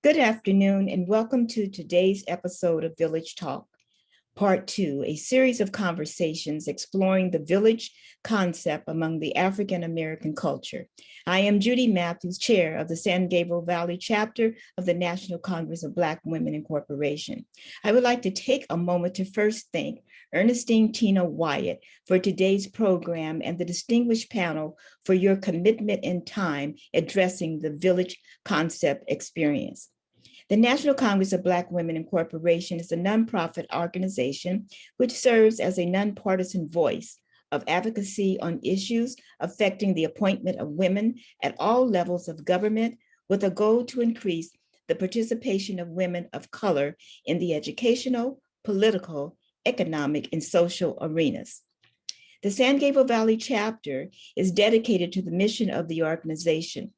Good afternoon, and welcome to today's episode of Village Talk, Part 2, a series of conversations exploring the village concept among the African American culture. I am Judy Matthews, chair of the San Gabriel Valley chapter of the National Congress of Black Women Incorporation. I would like to take a moment to first thank Ernestine Tina Wyatt for today's program and the distinguished panel for your commitment and time addressing the village concept experience. The National Congress of Black Women Incorporation is a nonprofit organization which serves as a nonpartisan voice of advocacy on issues affecting the appointment of women at all levels of government, with a goal to increase the participation of women of color in the educational, political, economic, and social arenas. The San Gabriel Valley chapter is dedicated to the mission of the organization.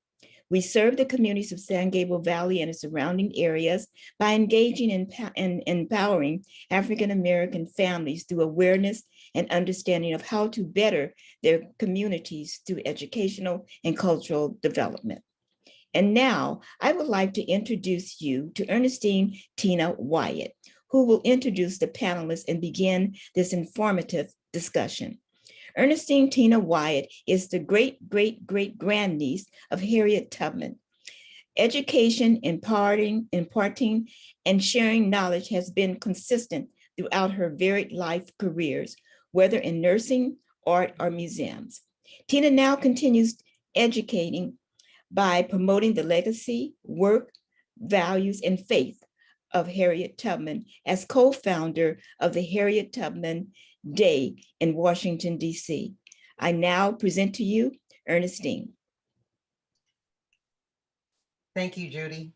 We serve the communities of San Gabriel Valley and its surrounding areas by engaging in empowering African American families through awareness and understanding of how to better their communities through educational and cultural development. And now I would like to introduce you to Ernestine Tina Wyatt, who will introduce the panelists and begin this informative discussion. Ernestine Tina Wyatt is the great-great-great-grandniece of Harriet Tubman. Education, imparting, and sharing knowledge has been consistent throughout her varied life careers, whether in nursing, art, or museums. Tina now continues educating by promoting the legacy, work, values, and faith of Harriet Tubman as co-founder of the Harriet Tubman Day in Washington, D.C. I now present to you Ernestine. Thank you, Judy.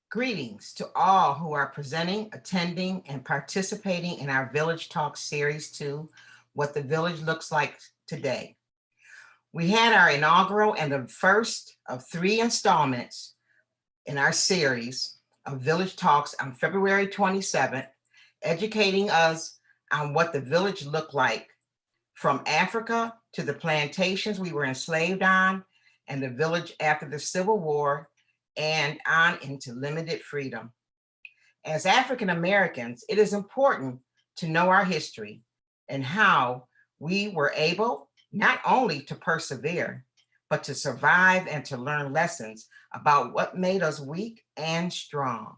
Greetings to all who are presenting, attending, and participating in our Village Talk Series 2, What the Village Looks Like Today. We had our inaugural and the first of 3 installments in our series of Village Talks on February 27th, educating us on what the village looked like from Africa to the plantations we were enslaved on and the village after the Civil War and on into limited freedom. As African Americans, it is important to know our history and how we were able not only to persevere, but to survive and to learn lessons about what made us weak and strong.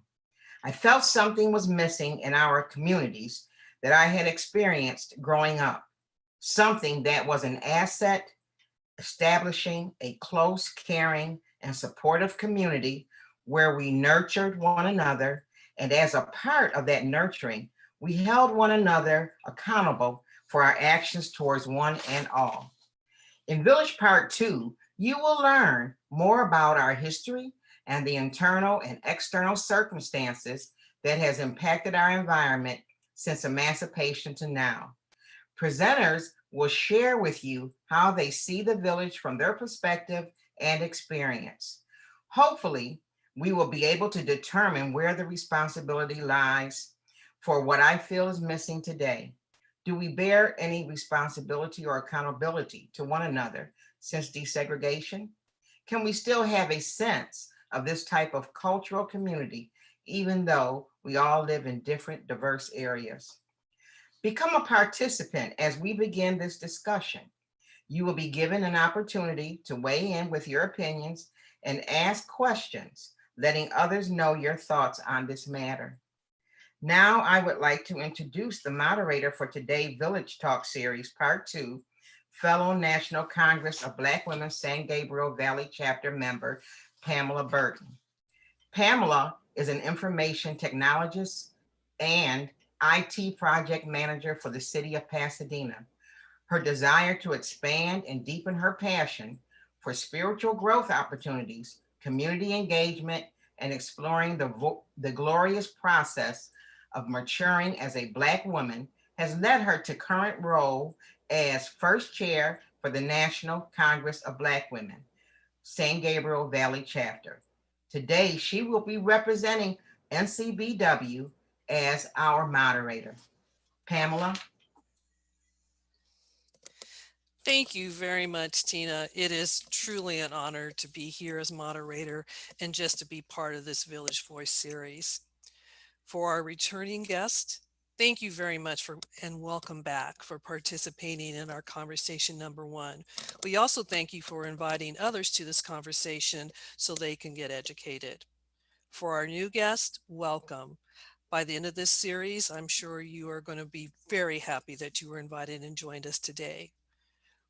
I felt something was missing in our communities that I had experienced growing up, something that was an asset, establishing a close, caring, and supportive community where we nurtured one another. And as a part of that nurturing, we held one another accountable for our actions towards one and all. In Village Part 2, you will learn more about our history and the internal and external circumstances that has impacted our environment since emancipation to now. Presenters will share with you how they see the village from their perspective and experience. Hopefully, we will be able to determine where the responsibility lies for what I feel is missing today. Do we bear any responsibility or accountability to one another since desegregation? Can we still have a sense of this type of cultural community, even though we all live in different, diverse areas? Become a participant as we begin this discussion. You will be given an opportunity to weigh in with your opinions and ask questions, letting others know your thoughts on this matter. Now, I would like to introduce the moderator for today's Village Talk Series, Part 2, fellow National Congress of Black Women San Gabriel Valley Chapter member, Pamela Horton. Pamela is an information technologist and IT project manager for the city of Pasadena. Her desire to expand and deepen her passion for spiritual growth opportunities, community engagement, and exploring the glorious process of maturing as a Black woman has led her to current role as first chair for the National Congress of Black Women, San Gabriel Valley Chapter. Today, she will be representing NCBW as our moderator. Pamela. Thank you very much, Tina. It is truly an honor to be here as moderator and just to be part of this Village Voice series. For our returning guest, thank you very much and welcome back for participating in our conversation number 1. We also thank you for inviting others to this conversation so they can get educated. For our new guest, welcome. By the end of this series, I'm sure you are going to be very happy that you were invited and joined us today.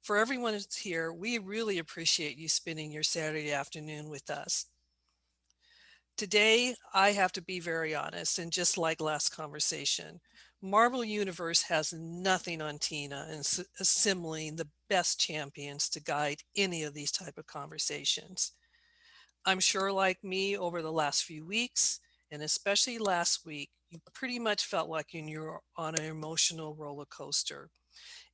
For everyone who's here, we really appreciate you spending your Saturday afternoon with us. Today, I have to be very honest, and just like last conversation, Marvel Universe has nothing on Tina in assembling the best champions to guide any of these type of conversations. I'm sure like me over the last few weeks, and especially last week, you pretty much felt like you're on an emotional roller coaster.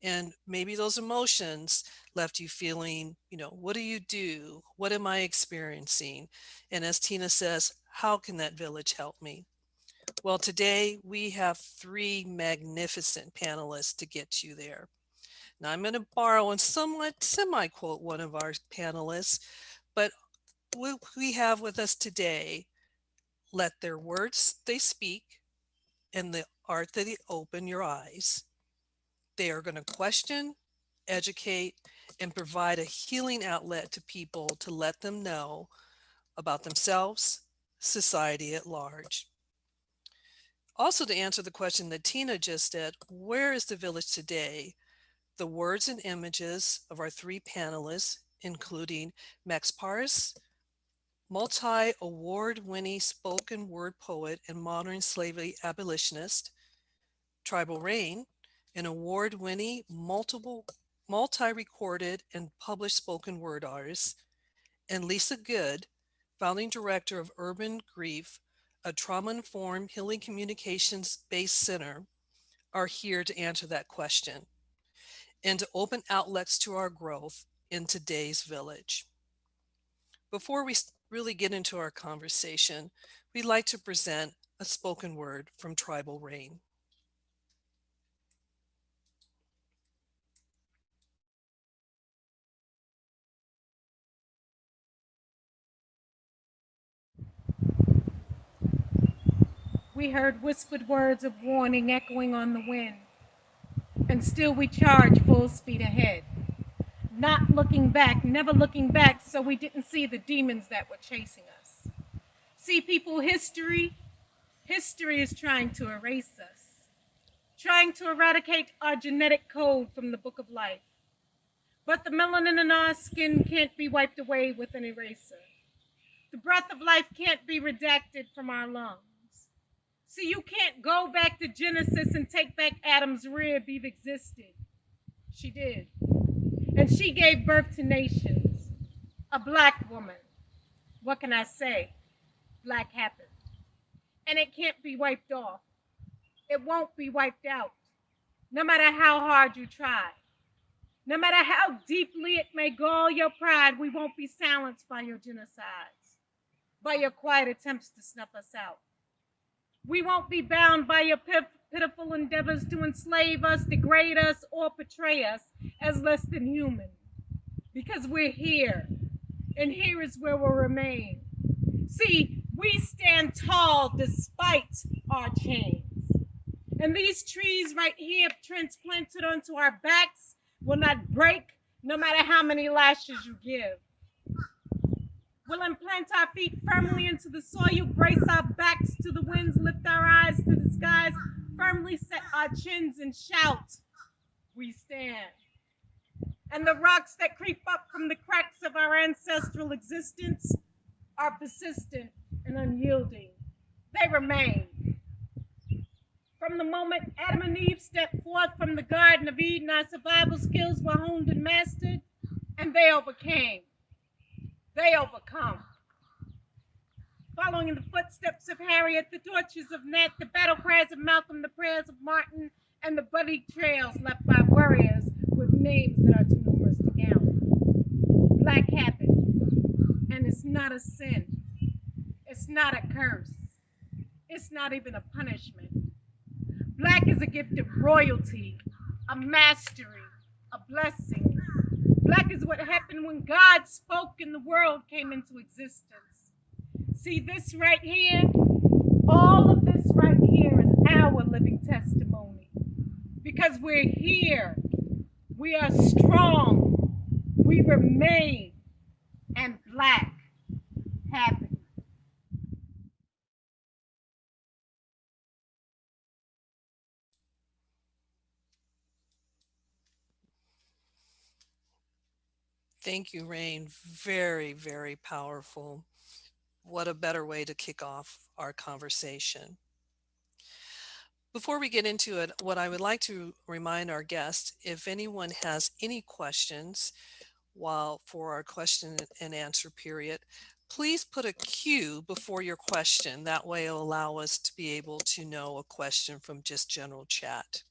And maybe those emotions left you feeling, what do you do? What am I experiencing? And as Tina says, how can that village help me? Well, today we have three magnificent panelists to get you there. Now, I'm going to borrow and somewhat semi quote one of our panelists, but what we have with us today, let their words they speak and the art that they open your eyes. They are going to question, educate, and provide a healing outlet to people to let them know about themselves, society at large. Also, to answer the question that Tina just did, where is the village today? The words and images of our three panelists, including Max Parthas, multi-award-winning spoken word poet and modern slavery abolitionist; Tribal Raine, an award-winning, multi-recorded and published spoken word artist; and Lisa Good, founding director of Urban Grief, a trauma-informed healing communications-based center, are here to answer that question and to open outlets to our growth in today's village. Before we really get into our conversation, we'd like to present a spoken word from Tribal Raine. We heard whispered words of warning echoing on the wind, and still we charged full speed ahead, not looking back, never looking back, so we didn't see the demons that were chasing us. See, people, history is trying to erase us, trying to eradicate our genetic code from the book of life. But the melanin in our skin can't be wiped away with an eraser. The breath of life can't be redacted from our lungs. See, you can't go back to Genesis and take back Adam's rib. Eve existed. She did. And she gave birth to nations. A black woman. What can I say? Black happened. And it can't be wiped off. It won't be wiped out. No matter how hard you try. No matter how deeply it may gall your pride, we won't be silenced by your genocides, by your quiet attempts to snuff us out. We won't be bound by your pitiful endeavors to enslave us, degrade us, or portray us as less than human. Because we're here, and here is where we'll remain. See, we stand tall despite our chains. And these trees right here transplanted onto our backs will not break no matter how many lashes you give. We'll implant our feet firmly into the soil, brace our backs to the winds, lift our eyes to the skies, firmly set our chins and shout, we stand. And the rocks that creep up from the cracks of our ancestral existence are persistent and unyielding. They remain. From the moment Adam and Eve stepped forth from the Garden of Eden, our survival skills were honed and mastered, and they overcame. They overcome. Following in the footsteps of Harriet, the torches of Nat, the battle cries of Malcolm, the prayers of Martin, and the bloody trails left by warriors with names that are too numerous to count. Black happened, and it's not a sin. It's not a curse. It's not even a punishment. Black is a gift of royalty, a mastery, a blessing. Black is what happened when God spoke and the world came into existence. See this right here? All of this right here is our living testimony. Because we're here. We are strong. We remain. And Black happens. Thank you, Raine. Very, very powerful. what a better way to kick off our conversation. Before we get into it, what I would like to remind our guests, if anyone has any questions while for our question and answer period, please put a Q before your question. That way it'll allow us to be able to know a question from just general chat.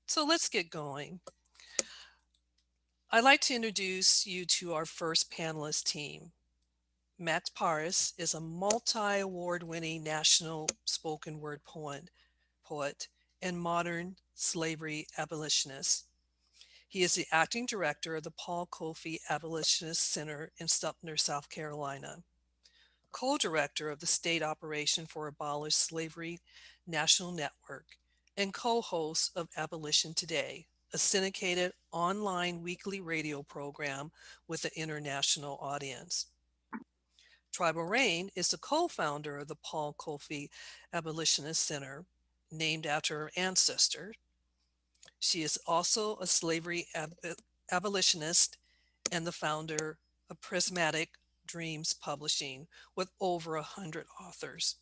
So let's get going. I'd like to introduce you to our first panelist team. Max Parthas is a multi-award winning national spoken word poet and modern slavery abolitionist. He is the acting director of the Paul Kofi Abolitionist Center in Sumter, South Carolina, co-director of the State Operation for Abolished Slavery National Network, and co-host of Abolition Today, a syndicated online weekly radio program with an international audience. Tribal Raine is the co-founder of the Paul Kofi Abolitionist Center, named after her ancestor. She is also a slavery abolitionist and the founder of Prismatic Dreams Publishing with over 100 authors.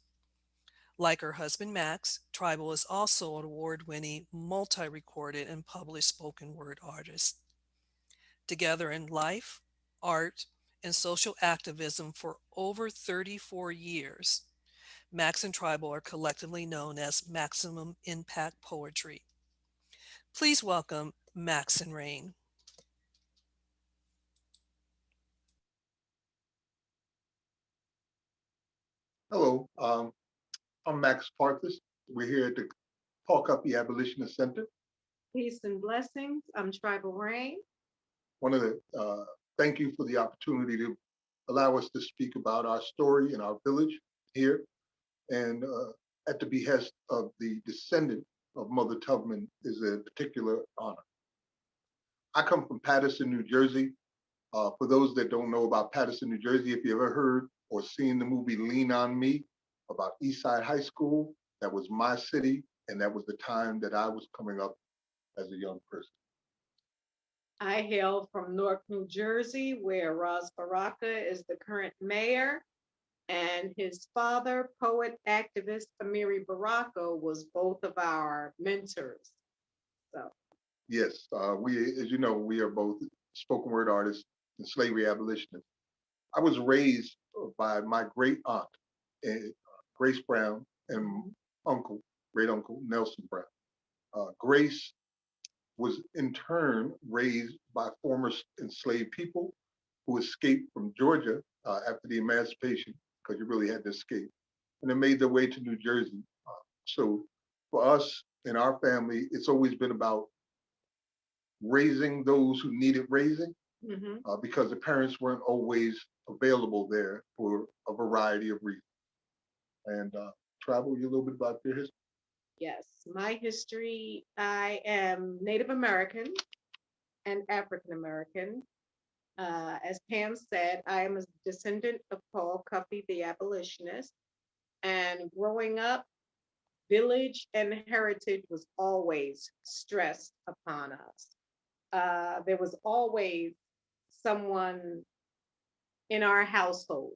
Like her husband Max, Tribal is also an award-winning, multi-recorded and published spoken word artist. Together in life, art, and social activism for over 34 years, Max and Tribal are collectively known as Maximum Impact Poetry. Please welcome Max and Raine. Hello, I'm Max Parthas. We're here at the Paul Kofi Abolitionist Center. Peace and blessings. I'm Tribal Raine. Thank you for the opportunity to allow us to speak about our story and our village here. And at the behest of the descendant of Mother Tubman is a particular honor. I come from Paterson, New Jersey. For those that don't know about Paterson, New Jersey, if you ever heard or seen the movie Lean on Me about Eastside High School, that was my city, and that was the time that I was coming up as a young person. I hail from Newark, New Jersey, where Ras Baraka is the current mayor, and his father, poet activist Amiri Baraka, was both of our mentors. So, yes, as you know, we are both spoken word artists and slavery abolitionists. I was raised by my great aunt, Grace Brown, and great uncle Nelson Brown. Grace was in turn raised by former enslaved people who escaped from Georgia after the emancipation, because you really had to escape, and then made their way to New Jersey. So for us in our family, it's always been about raising those who needed raising, because the parents weren't always available there for a variety of reasons. And travel you a little bit about your history. yes, my history, I am Native American and African American. As Pam said, I am a descendant of Paul Kofi, the abolitionist. And growing up, village and heritage was always stressed upon us. There was always someone in our household.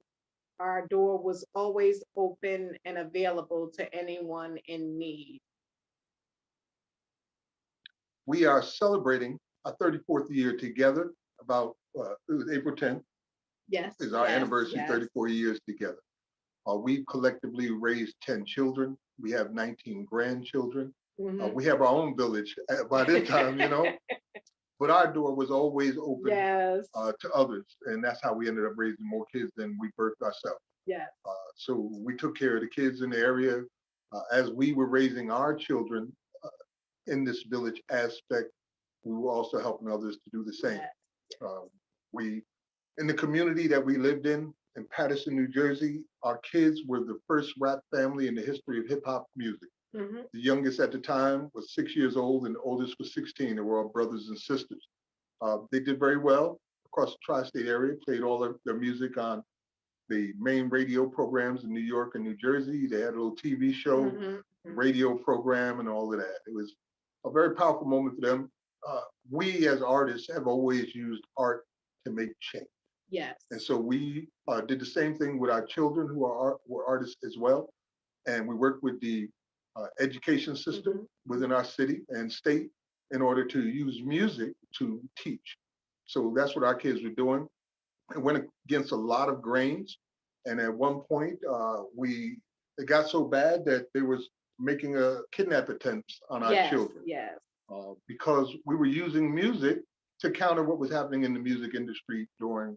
Our door was always open and available to anyone in need. We are celebrating our 34th year together. It was April 10th. Yes. Is our yes, anniversary, yes. 34 years together. We've collectively raised 10 children. We have 19 grandchildren. We have our own village by this time, but our door was always open Yes. to others. And that's how we ended up raising more kids than we birthed ourselves. Yes. So we took care of the kids in the area. As we were raising our children in this village aspect, we were also helping others to do the same. Yes. In the community that we lived in Paterson, New Jersey, our kids were the first rap family in the history of hip hop music. The youngest at the time was 6 years old and the oldest was 16. They were all brothers and sisters. They did very well across the tri-state area, played all their music on the main radio programs in New York and New Jersey. They had a little TV show, radio program, and all of that. It was a very powerful moment for them. We as artists have always used art to make change. Yes. And so we did the same thing with our children who were artists as well. And we worked with the education system within our city and state in order to use music to teach. So that's what our kids were doing. It went against a lot of grains. And at one point, it got so bad that they was making a kidnap attempts on our children. Yes. Because we were using music to counter what was happening in the music industry during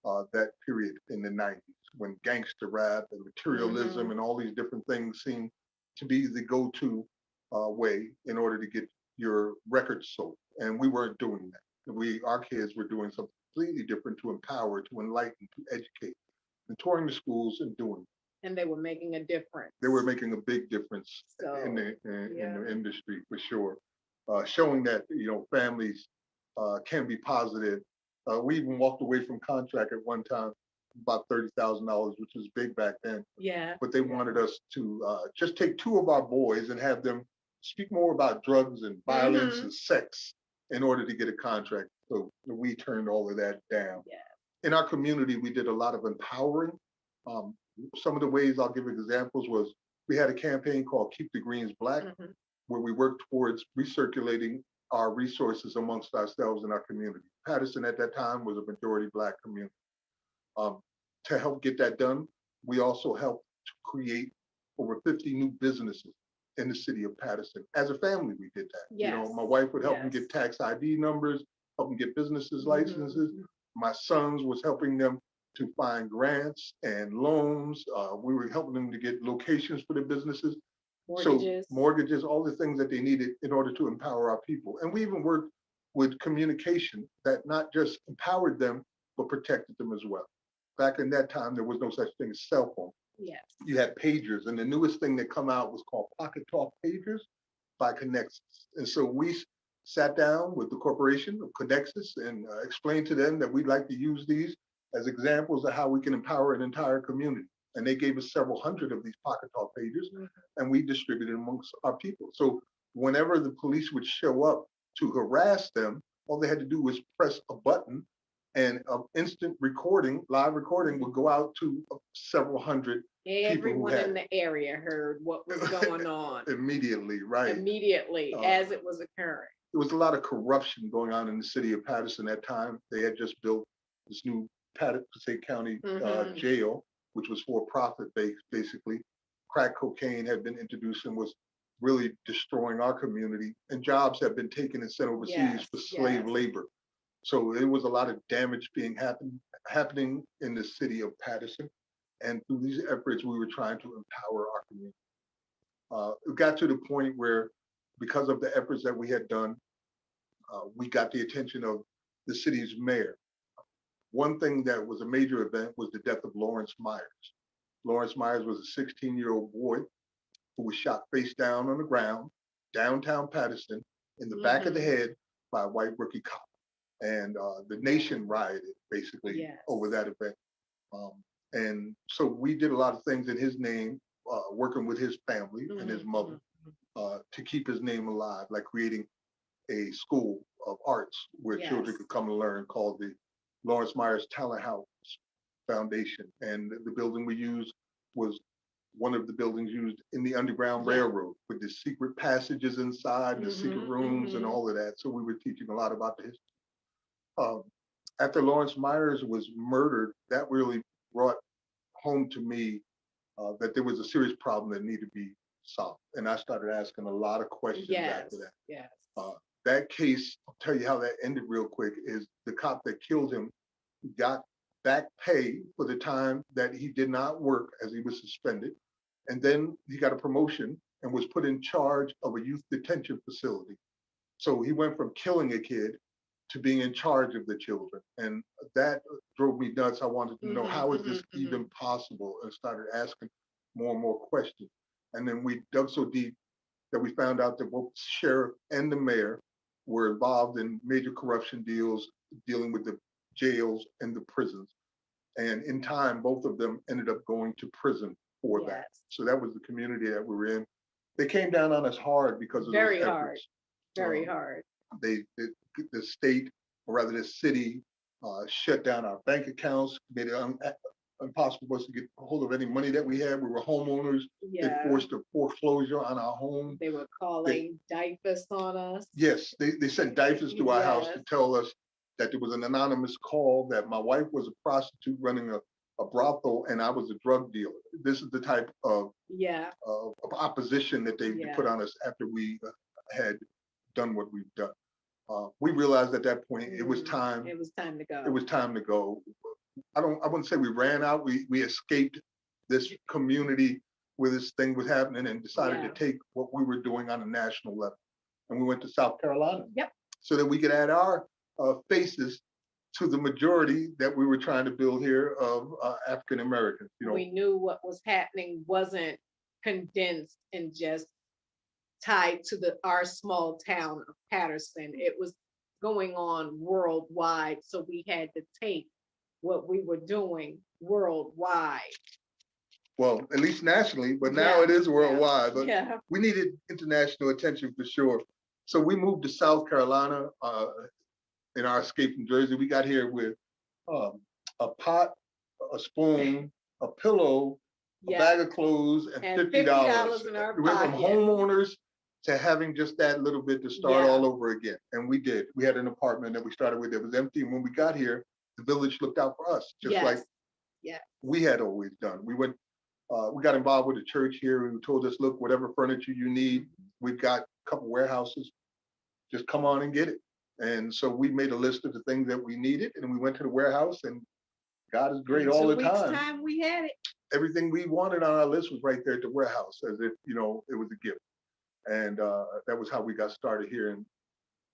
that period in the 90s, when gangster rap and materialism and all these different things seemed to be the go-to way in order to get your records sold. And we weren't doing that. Our kids were doing something completely different to empower, to enlighten, to educate, and touring the schools and doing it. And they were making a difference. They were making a big difference in the industry for sure, showing that families can be positive. We even walked away from contract at one time, about $30,000, which was big back then. Yeah. But they wanted us to just take two of our boys and have them speak more about drugs and violence and sex in order to get a contract. So we turned all of that down. Yeah. In our community, we did a lot of empowering. Some of the ways I'll give examples was we had a campaign called Keep the Greens Black, where we worked towards recirculating our resources amongst ourselves in our community. Patterson at that time was a majority Black community. To help get that done, we also helped to create over 50 new businesses in the city of Patterson. As a family, we did that. Yes. My wife would help them get tax ID numbers, help them get businesses licenses. My sons was helping them to find grants and loans. We were helping them to get locations for their businesses. Mortgages. So mortgages, all the things that they needed in order to empower our people. And we even worked with communication that not just empowered them, but protected them as well. Back in that time, there was no such thing as cell phone. Yes. You had pagers, and the newest thing that come out was called Pocket Talk Pagers by Connexus. And so we sat down with the corporation of Connexus and explained to them that we'd like to use these as examples of how we can empower an entire community. And they gave us several hundred of these Pocket Talk Pagers, and we distributed amongst our people. So whenever the police would show up to harass them, all they had to do was press a button, and an instant recording, live recording, would go out to several hundred Everyone in the area heard what was going on. Immediately, right? Immediately, as it was occurring. There was a lot of corruption going on in the city of Patterson at that time. They had just built this new Patterson County jail, which was for profit basically. Crack cocaine had been introduced and was really destroying our community, and jobs had been taken and sent overseas for slave labor. So there was a lot of damage being happening in the city of Patterson. And through these efforts, we were trying to empower our community. It got to the point where, because of the efforts that we had done, we got the attention of the city's mayor. One thing that was a major event was the death of Lawrence Myers. Lawrence Myers was a 16-year-old boy who was shot face down on the ground, downtown Patterson, in the back of the head by a white rookie cop. And the nation rioted basically over that event. And so we did a lot of things in his name, working with his family and his mother to keep his name alive, like creating a school of arts where children could come and learn, called the Lawrence Myers Talent House Foundation. And the building we used was one of the buildings used in the Underground Railroad, with the secret passages inside and the secret rooms and all of that. So we were teaching a lot about the history. After Lawrence Myers was murdered, that really brought home to me that there was a serious problem that needed to be solved. And I started asking a lot of questions after that. That case, I'll tell you how that ended real quick, is the cop that killed him got back pay for the time that he did not work as he was suspended. And then he got a promotion and was put in charge of a youth detention facility. So he went from killing a kid to being in charge of the children. And that drove me nuts. I wanted to know, how is this even possible? And started asking more and more questions. And then we dug so deep that we found out that both the sheriff and the mayor were involved in major corruption deals, dealing with the jails and the prisons. And in time, both of them ended up going to prison for that. So that was the community that we were in. They came down on us hard because of those efforts. Very hard. The state, or rather the city, shut down our bank accounts, made it impossible for us to get a hold of any money that we had. We were homeowners. They Yeah. forced a foreclosure on our home. They were calling DIFUS on us. Yes, they sent DIFUS to our house to Yes. tell us that there was an anonymous call that my wife was a prostitute running a brothel and I was a drug dealer. This is the type of Yeah. opposition that they Yeah. put on us after we had done what we've done. We realized at that point it was time. It was time to go. It was time to go. I wouldn't say we ran out. We escaped this community where this thing was happening and decided Yeah. to take what we were doing on a national level. And we went to South Carolina. Yep. So that we could add our faces to the majority that we were trying to build here of African Americans. You know, We knew what was happening wasn't condensed and just tied to our small town of Patterson. It was going on worldwide. So we had to take what we were doing worldwide. well, at least nationally, but now Yeah, it is worldwide. But Yeah. we needed international attention for sure. So we moved to South Carolina in our escape from Jersey. We got here with a pot, a spoon, a pillow, a Yeah. bag of clothes, and And $50. $50 in our We went from pocket. homeowners to having just that little bit to start Yeah. all over again. And we did. We had an apartment that we started with that was empty. And when we got here, the village looked out for us, just Yes. like Yes. we had always done. We got involved with the church here who told us, look, whatever furniture you need, we've got a couple warehouses, just come on and get it. And so we made a list of the things that we needed and we went to the warehouse and God is great In all 2 the weeks' time. we had it. Everything we wanted on our list was right there at the warehouse as if, it was a gift. And that was how we got started here in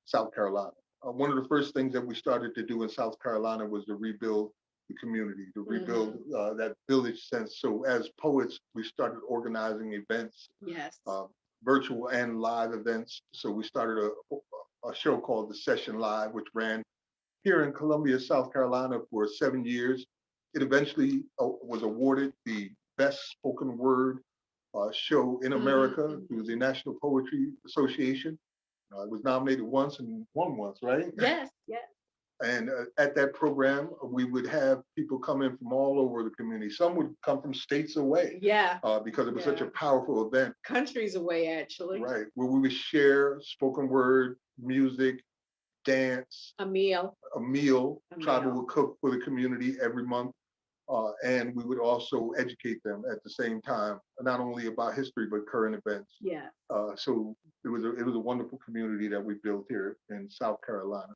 South Carolina. One of the first things that we started to do in South Carolina was to rebuild the community, to rebuild that village sense. So as poets, we started organizing events, Yes. virtual and live events. So we started a show called The Session Live, which ran here in Columbia, South Carolina for 7 years. It eventually was awarded the best spoken word show in America through the National Poetry Association. It was nominated once and won once, right? Yes. Yes. And at that program, we would have people come in from all over the community. Some would come from states away Yeah. because it was such a Yeah. powerful event, Countries away, actually. right? Where we would share spoken word, music, dance, A meal. a meal. A Tribal meal. would cook for the community every month. And we would also educate them at the same time, not only about history, but current events. Yeah. So it was a wonderful community that we built here in South Carolina.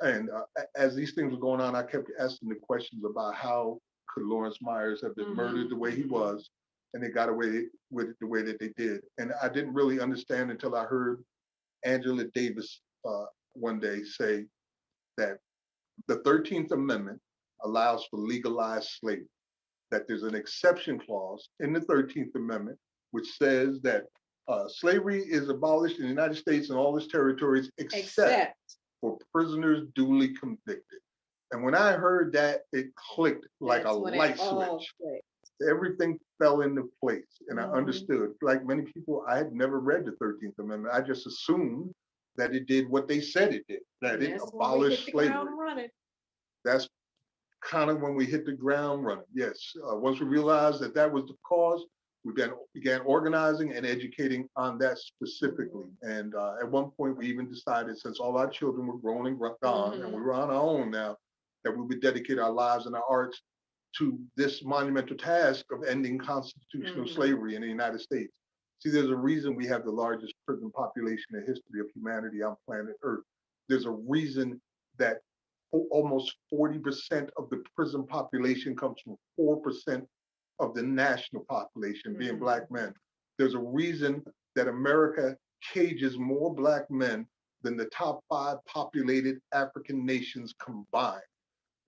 And as these things were going on, I kept asking the questions about how could Lawrence Myers have been murdered the way he was, and they got away with it the way that they did. And I didn't really understand until I heard Angela Davis one day say that the 13th Amendment allows for legalized slavery, that there's an exception clause in the 13th Amendment, which says that slavery is abolished in the United States and all its territories, except for prisoners duly convicted. And when I heard that, it clicked like a light switch. Everything fell into place and I understood. Like many people, I had never read the 13th Amendment. I just assumed that it did what they said it did, that it abolished slavery. That's kind of when we hit the ground running. Yes, once we realized that that was the cause, we began organizing and educating on that specifically. And at one point, we even decided, since all our children were grown and gone, and we were on our own now, that we would dedicate our lives and our arts to this monumental task of ending constitutional slavery in the United States. See, there's a reason we have the largest prison population in the history of humanity on planet Earth. There's a reason that almost 40% of the prison population comes from 4% of the national population being Black men. There's a reason that America cages more Black men than the top 5 populated African nations combined.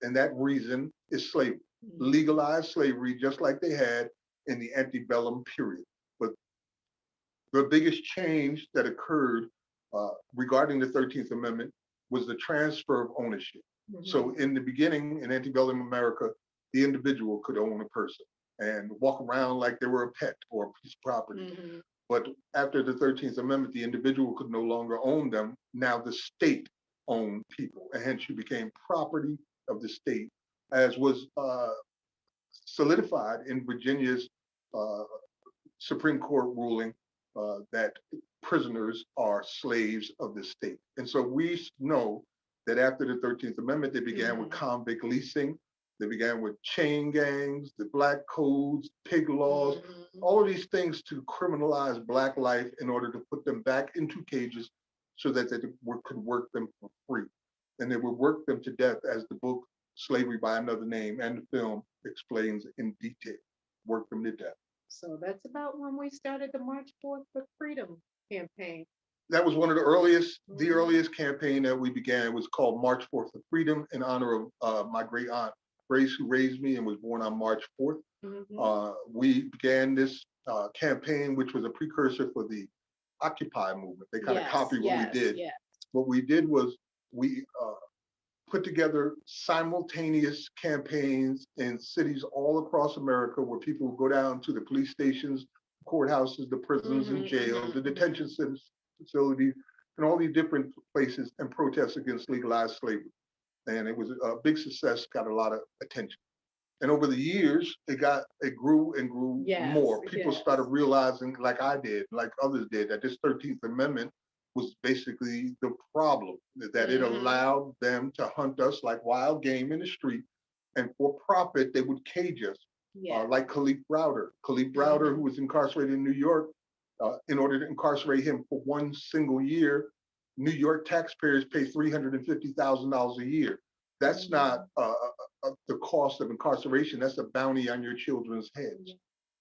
And that reason is slavery, legalized slavery, just like they had in the antebellum period. But the biggest change that occurred regarding the 13th Amendment was the transfer of ownership. So in the beginning, in antebellum America, the individual could own a person and walk around like they were a pet or a piece of property. But after the 13th Amendment, the individual could no longer own them. Now the state owned people, and hence you became property of the state, as was solidified in Virginia's Supreme Court ruling that prisoners are slaves of the state. And so we know that after the 13th Amendment, they began with convict leasing, they began with chain gangs, the black codes, pig laws, all of these things to criminalize Black life in order to put them back into cages so that they could work them for free. And they would work them to death, as the book Slavery by Another Name and the film explains in detail, work them to death. So that's about when we started the March Forth for Freedom campaign. That was one of the earliest campaign that we began. It was called March Forth for Freedom in honor of my great aunt, Grace, who raised me and was born on March 4th. We began this campaign, which was a precursor for the Occupy movement. They kind of copied what we did. What we did was we put together simultaneous campaigns in cities all across America where people would go down to the police stations, courthouses, the prisons and jails, the detention facilities, and all these different places and protest against legalized slavery. And it was a big success, got a lot of attention. And over the years, it grew and grew more. People started realizing, like I did, like others did, that this 13th Amendment was basically the problem, that it allowed them to hunt us like wild game in the street, and for profit, they would cage us, like Khalif Browder. Khalif Browder, who was incarcerated in New York, in order to incarcerate him for one single year, New York taxpayers pay $350,000 a year. That's not the cost of incarceration, that's a bounty on your children's heads.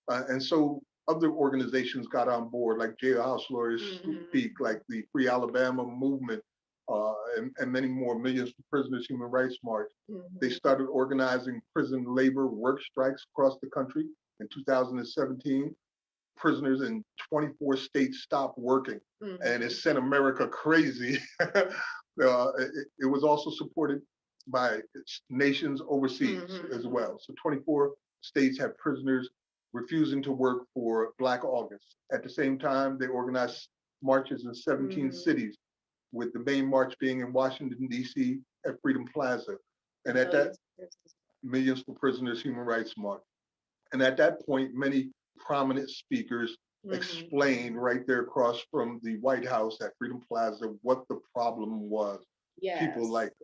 And so other organizations got on board, like Jailhouse Lawyers Speak, like the Free Alabama Movement, and many more, Millions for Prisoners Human Rights March. They started organizing prison labor work strikes across the country. In 2017, prisoners in 24 states stopped working, and it sent America crazy. It was also supported by nations overseas as well. So 24 states have prisoners refusing to work for Black August. At the same time, they organized marches in 17 cities, with the main march being in Washington, D.C. at Freedom Plaza. And at that, Millions for Prisoners Human Rights March. And at that point, many prominent speakers explained right there across from the White House at Freedom Plaza what the problem was. People like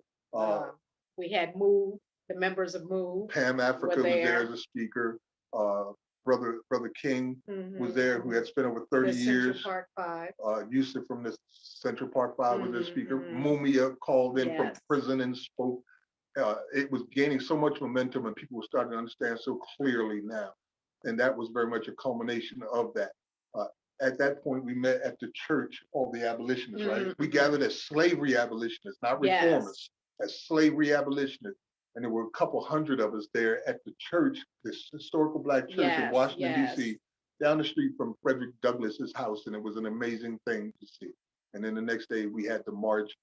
we had MOVE, the members of MOVE. Pam Africa was there as a speaker. Brother King was there, who had spent over 30 years. Park 5. Yusuf from the Central Park 5 was their speaker. Mumia called in from prison and spoke. It was gaining so much momentum, and people were starting to understand so clearly now. And that was very much a culmination of that. At that point, we met at the church, all the abolitionists, right? We gathered as slavery abolitionists, not reformers, as slavery abolitionists. And there were a couple hundred of us there at the church, this historical Black church in Washington, D.C., down the street from Frederick Douglass's house. And it was an amazing thing to see. And then the next day we had the march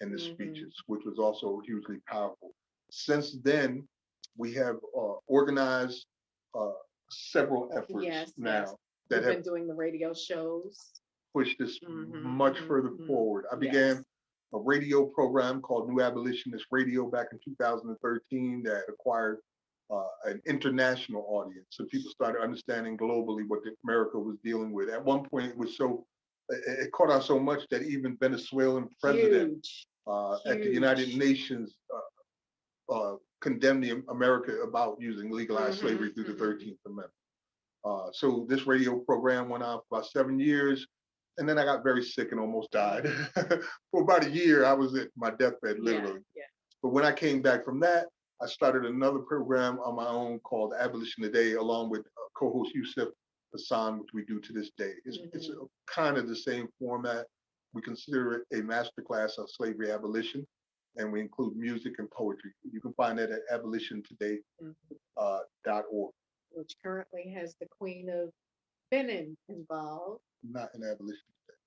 and the speeches, which was also hugely powerful. Since then, we have organized several efforts now that have been doing the radio shows, pushed this much further forward. I began a radio program called New Abolitionist Radio back in 2013 that acquired an international audience. So people started understanding globally what America was dealing with. At one point, it caught on so much that even Venezuelan president at the United Nations condemned America about using legalized slavery through the 13th Amendment. So this radio program went on for about 7 years. And then I got very sick and almost died. For about a year, I was at my deathbed, literally. But when I came back from that, I started another program on my own called Abolition Today, along with co-host Yusuf Hassan, which we do to this day. It's kind of the same format. We consider it a masterclass on slavery abolition, and we include music and poetry. You can find that at abolitiontoday.org. Which currently has the Queen of Benin involved. Not in Abolition Today.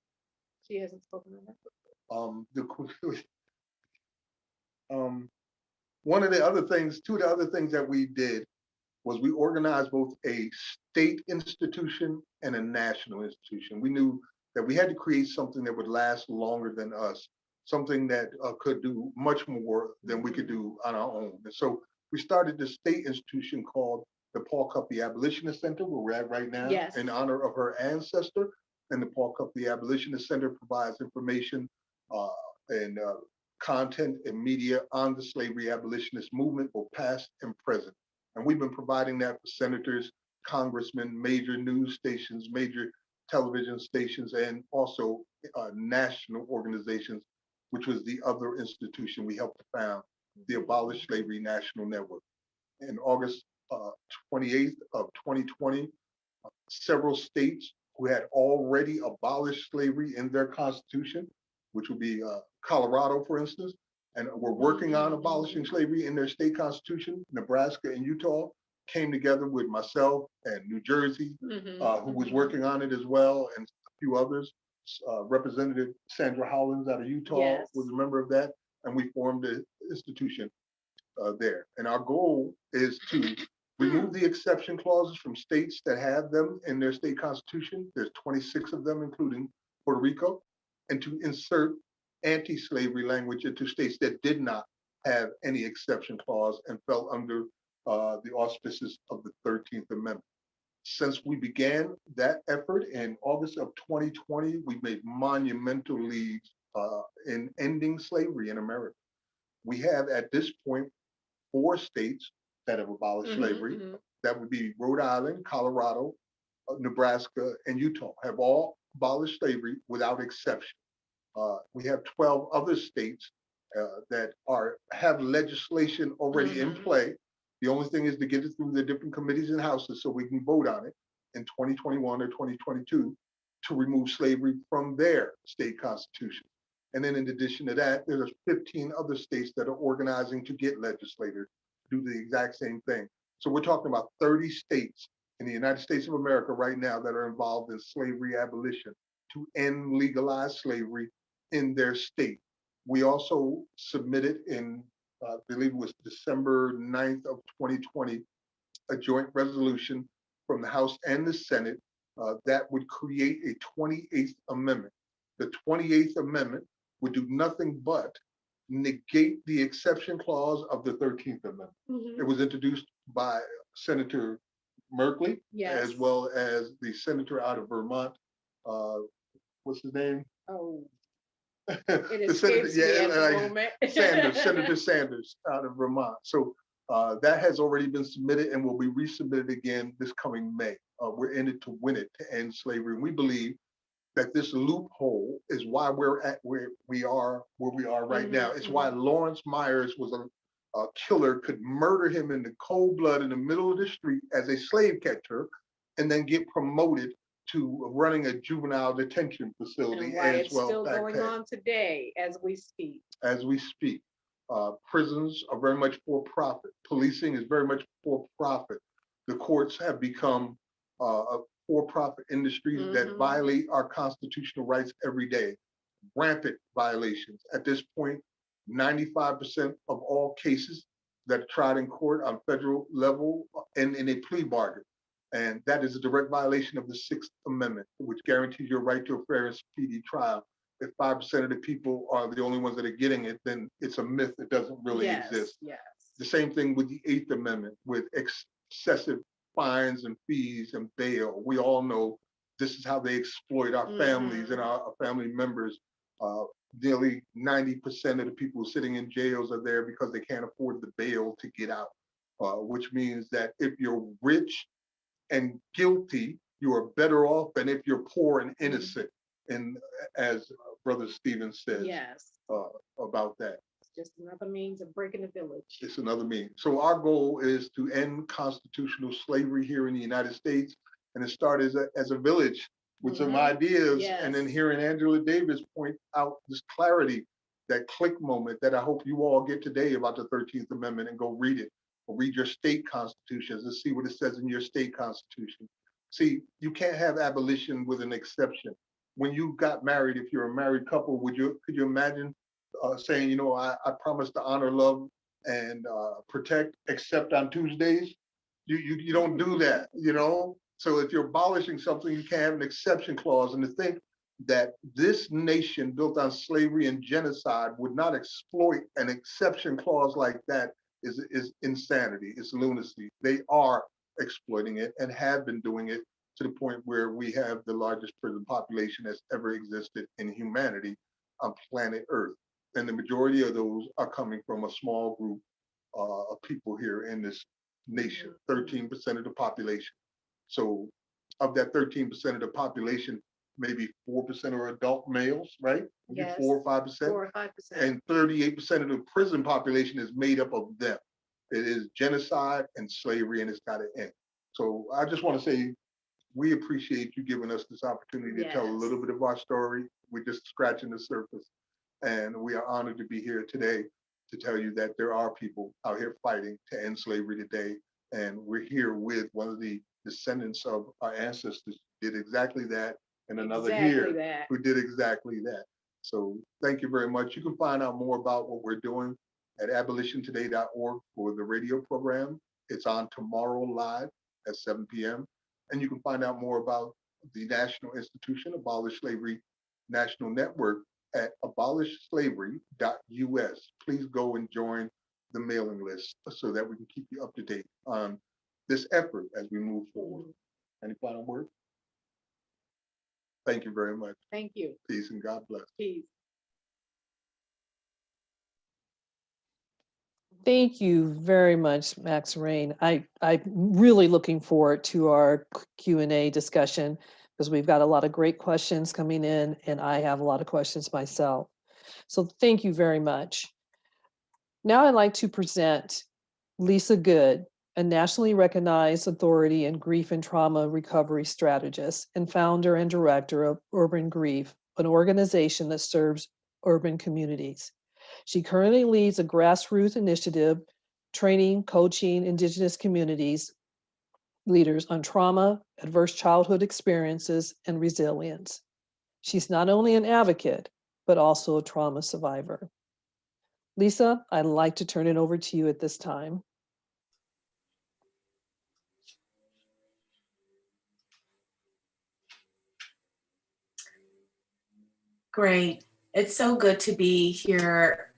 She hasn't spoken on that. One of the other things, two of the other things that we did was we organized both a state institution and a national institution. We knew that we had to create something that would last longer than us. something that could do much more than we could do on our own. And so we started this state institution called the Paul Cuffey Abolitionist Center, where we're at right now, Yes. in honor of her ancestor. And the Paul Cuffey Abolitionist Center provides information and content and media on the slavery abolitionist movement, both past and present. And we've been providing that for senators, congressmen, major news stations, major television stations, and also national organizations, which was the other institution we helped to found, the Abolish Slavery National Network. In August 28th of 2020, several states who had already abolished slavery in their constitution, which would be Colorado, for instance, and were working on abolishing slavery in their state constitution, Nebraska and Utah, came together with myself and New Jersey, who was working on it as well, and a few others. Representative Sandra Hollins out of Utah was a member of that, and we formed an institution there. And our goal is to remove the exception clauses from states that have them in their state constitution. There's 26 of them, including Puerto Rico, and to insert anti-slavery language into states that did not have any exception clause and fell under the auspices of the 13th Amendment. Since we began that effort in August of 2020, we've made monumental leaps in ending slavery in America. We have at this point 4 states that have abolished slavery. That would be Rhode Island, Colorado, Nebraska, and Utah have all abolished slavery without exception. We have 12 other states that have legislation already in play. The only thing is to get it through the different committees and houses so we can vote on it in 2021 or 2022 to remove slavery from their state constitution. And then in addition to that, there's 15 other states that are organizing to get legislators to do the exact same thing. So we're talking about 30 states in the United States of America right now that are involved in slavery abolition to end legalized slavery in their state. We also submitted in, I believe it was December 9th of 2020, a joint resolution from the House and the Senate that would create a 28th Amendment. The 28th Amendment would do nothing but negate the exception clause of the 13th Amendment. It was introduced by Senator Merkley, as well as the senator out of Vermont. What's his name? Oh, it escapes me at the moment. Senator Sanders out of Vermont. So that has already been submitted and will be resubmitted again this coming May. We're in it to win it, to end slavery. And we believe that this loophole is why we're at where we are right now. It's why Lawrence Myers was a killer, could murder him in the cold blood in the middle of the street as a slave catcher, and then get promoted to running a juvenile detention facility. And Wyatt's still going on today as we speak. As we speak. Prisons are very much for profit. Policing is very much for profit. The courts have become a for-profit industry that violate our constitutional rights every day. Rampant violations. At this point, 95% of all cases that are tried in court on federal level end in a plea bargain. And that is a direct violation of the 6th Amendment, which guarantees your right to a fair and speedy trial. If 5% of the people are the only ones that are getting it, then it's a myth that doesn't really exist. The same thing with the 8th Amendment, with excessive fines and fees and bail. We all know this is how they exploit our families and our family members. Nearly 90% of the people sitting in jails are there because they can't afford the bail to get out, which means that if you're rich and guilty, you are better off than if you're poor and innocent. And as Brother Stevens says about that. It's just another means of breaking the village. It's another means. So our goal is to end constitutional slavery here in the United States, and it started as a village with some ideas, and then hearing Angela Davis point out this clarity, that click moment that I hope you all get today about the 13th Amendment and go read it, or read your state constitutions and see what it says in your state constitution. See, you can't have abolition with an exception. When you got married, if you're a married couple, could you imagine saying, you know, I promise to honor, love, and protect, except on Tuesdays? You don't do that, you know? So if you're abolishing something, you can't have an exception clause. And to think that this nation built on slavery and genocide would not exploit an exception clause like that is insanity. It's lunacy. They are exploiting it and have been doing it to the point where we have the largest prison population that's ever existed in humanity on planet Earth. And the majority of those are coming from a small group of people here in this nation, 13% of the population. So of that 13% of the population, maybe 4% are adult males, right? Maybe Yes. 4 or 5%. 4 or 5%. And 38% of the prison population is made up of them. It is genocide and slavery, and it's got to end. So I just want to say, we appreciate you giving us this opportunity to tell a little bit of our story. We're just scratching the surface. And we are honored to be here today to tell you that there are people out here fighting to end slavery today. And we're here with one of the descendants of our ancestors who did exactly that, and another here who did exactly that. So thank you very much. You can find out more about what we're doing at abolitiontoday.org for the radio program. It's on tomorrow live at 7 p.m. And you can find out more about the National Institution, Abolish Slavery National Network at abolishslavery.us. Please go and join the mailing list so that we can keep you up to date on this effort as we move forward. Any final words? Thank you very much. Thank you. Peace and God bless. Peace. Thank you very much, Max Raine. I'm really looking forward to our Q&A discussion because we've got a lot of great questions coming in, and I have a lot of questions myself. So thank you very much. Now I'd like to present Lisa Good, a nationally recognized authority in grief and trauma recovery strategist and founder and director of Urban Grief, an organization that serves urban communities. She currently leads a grassroots initiative training, coaching Indigenous communities leaders on trauma, adverse childhood experiences, and resilience. She's not only an advocate, but also a trauma survivor. Lisa, I'd like to turn it over to you at this time. Great. It's so good to be here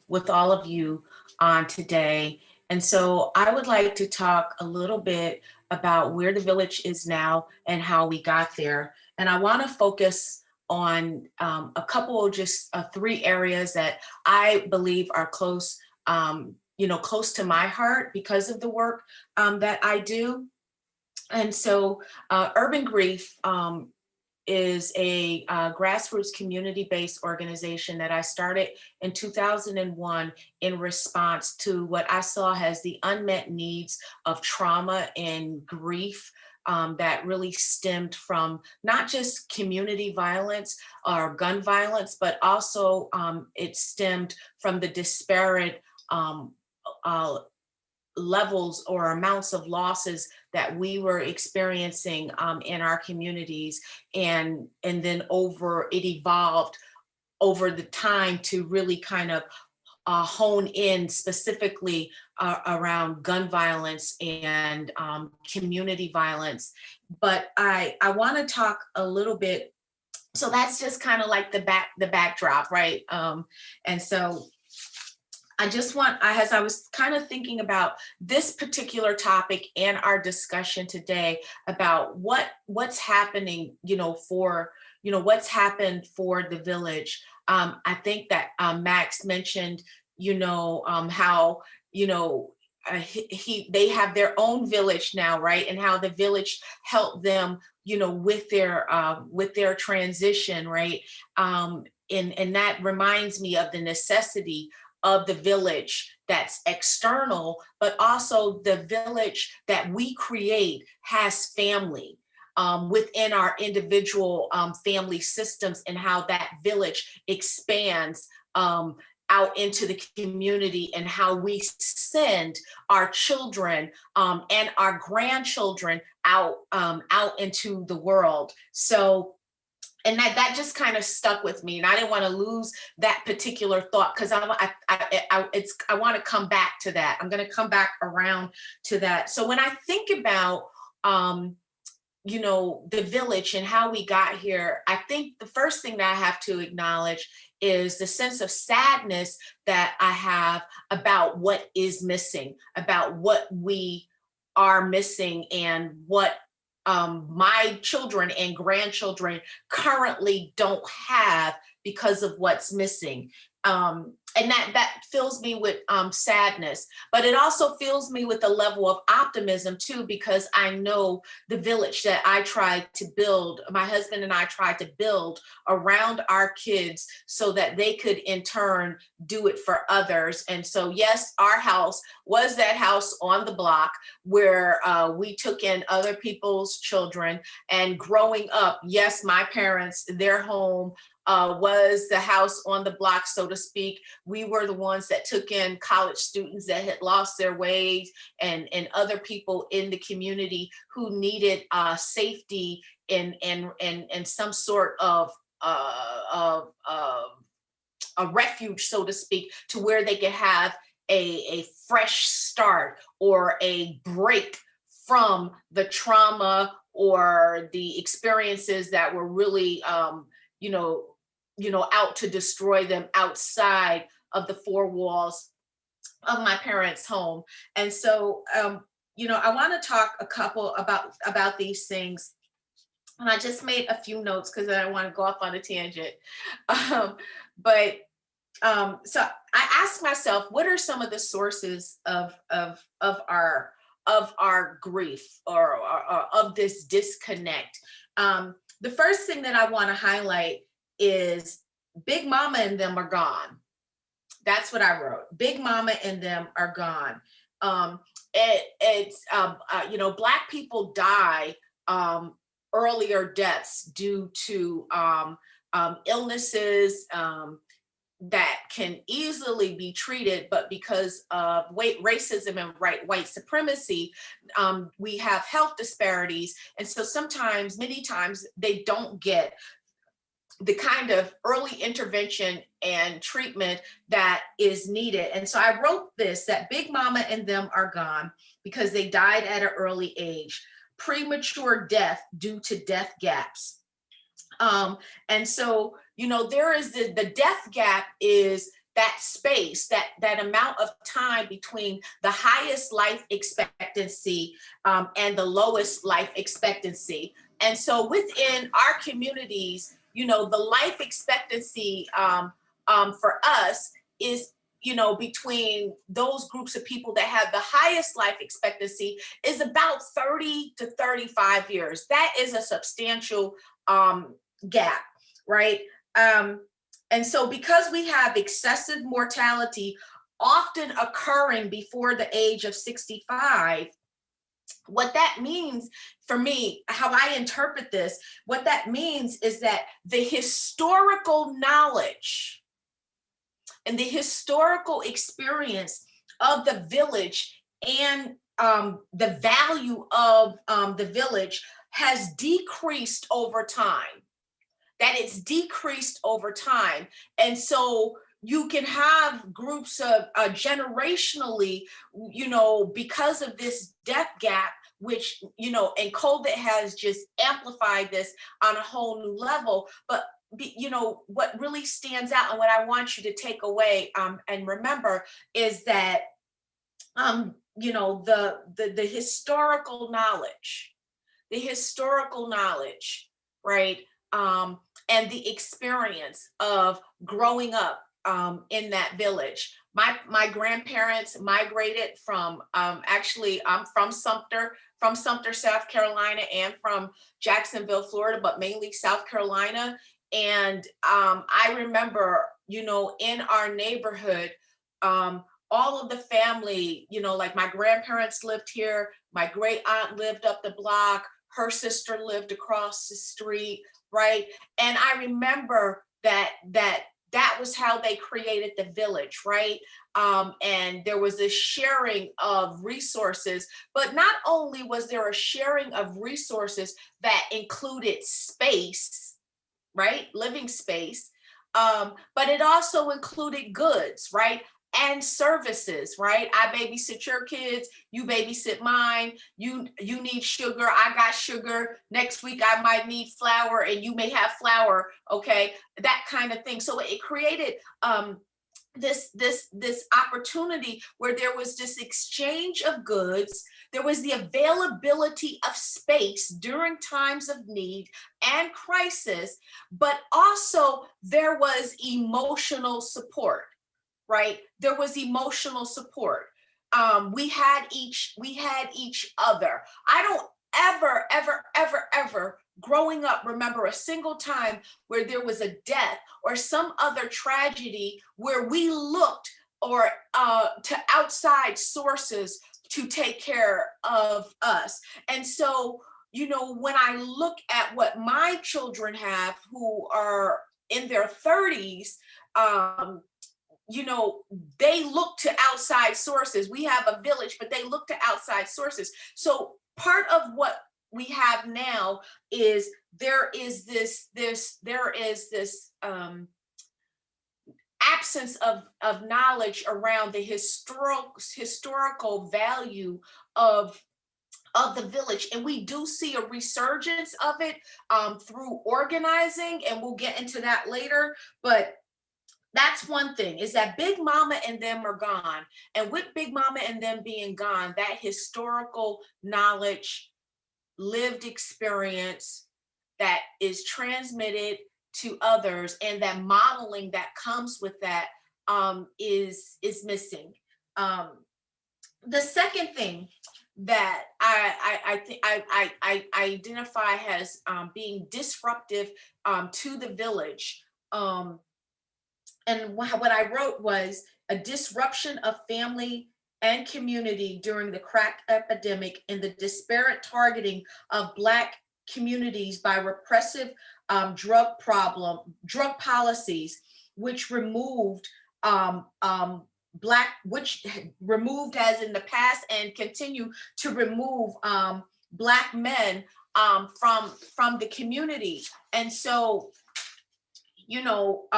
with all of you on today. And so I would like to talk a little bit about where the village is now and how we got there. And I want to focus on a couple of just 3 areas that I believe are close, close to my heart because of the work that I do. And so Urban Grief is a grassroots community-based organization that I started in 2001 in response to what I saw as the unmet needs of trauma and grief that really stemmed from not just community violence or gun violence, but also it stemmed from the disparate levels or amounts of losses that we were experiencing in our communities. And then it evolved over the time to really kind of hone in specifically around gun violence and community violence. But I want to talk a little bit. So that's just kind of like the backdrop, right? And so as I was kind of thinking about this particular topic and our discussion today about what's happening, what's happened for the village. I think that Max mentioned, how, they have their own village now, right? And how the village helped them, with their transition, right? And that reminds me of the necessity of the village that's external, but also the village that we create has family within our individual family systems, and how that village expands out into the community, and how we send our children and our grandchildren out into the world. So, and that just kind of stuck with me, and I didn't want to lose that particular thought because I want to come back to that. I'm going to come back around to that. So when I think about the village and how we got here, I think the first thing that I have to acknowledge is the sense of sadness that I have about what is missing, about what we are missing, and what my children and grandchildren currently don't have because of what's missing. And that fills me with sadness, but it also fills me with a level of optimism too, because I know the village that I tried to build, my husband and I tried to build around our kids so that they could in turn do it for others. And so, yes, our house was that house on the block where we took in other people's children. And growing up, yes, my parents, their home was the house on the block, so to speak. We were the ones that took in college students that had lost their ways, and other people in the community who needed safety and some sort of a refuge, so to speak, to where they could have a fresh start or a break from the trauma or the experiences that were really out to destroy them outside of the four walls of my parents' home. And so, I want to talk a couple about these things. And I just made a few notes because I want to go off on a tangent. So I asked myself, what are some of the sources of our grief or of this disconnect? The first thing that I want to highlight is Big Mama and them are gone. That's what I wrote. Big Mama and them are gone. Black people die earlier deaths due to illnesses that can easily be treated, but because of racism and white supremacy, we have health disparities. And so many times, they don't get the kind of early intervention and treatment that is needed. And so I wrote this, that Big Mama and them are gone because they died at an early age, premature death due to death gaps. And so, there is the death gap is that space, that amount of time between the highest life expectancy and the lowest life expectancy. And so within our communities, the life expectancy for us is, between those groups of people that have the highest life expectancy is about 30 to 35 years. That is a substantial gap, right? And so because we have excessive mortality often occurring before the age of 65, what that means for me, how I interpret this, what that means is that the historical knowledge and the historical experience of the village and the value of the village has decreased over time. That it's decreased over time. And so you can have groups of generationally, because of this death gap, which, and COVID has just amplified this on a whole new level. But, what really stands out and what I want you to take away and remember is that, the historical knowledge, right? And the experience of growing up in that village. My grandparents migrated from, I'm from Sumter, South Carolina, and from Jacksonville, Florida, but mainly South Carolina. And I remember, in our neighborhood, all of the family, like my grandparents lived here, my great aunt lived up the block, her sister lived across the street, right? And I remember that was how they created the village, right? And there was a sharing of resources, but not only was there a sharing of resources that included space, right? Living space, but it also included goods, right? and services, right? I babysit your kids, you babysit mine, you need sugar, I got sugar, next week I might need flour and you may have flour, okay? That kind of thing. So it created this opportunity where there was this exchange of goods, there was the availability of space during times of need and crisis, but also there was emotional support, right? There was emotional support. We had each other. I don't ever growing up remember a single time where there was a death or some other tragedy where we looked or to outside sources to take care of us. And so, you know, when I look at what my children have who are in their 30s, you know, they look to outside sources. We have a village, but they look to outside sources. So part of what we have now is there is this absence of knowledge around the historical value of the village. And we do see a resurgence of it through organizing, and we'll get into that later. But that's one thing, is that Big Mama and them are gone. And with Big Mama and them being gone, that historical knowledge, lived experience that is transmitted to others, and that modeling that comes with that is missing. The second thing that I think I identify as being disruptive to the village, and what I wrote was a disruption of family and community during the crack epidemic and the disparate targeting of Black communities by repressive drug policies, which removed which removed as in the past and continue to remove Black men from the community. And so, you know,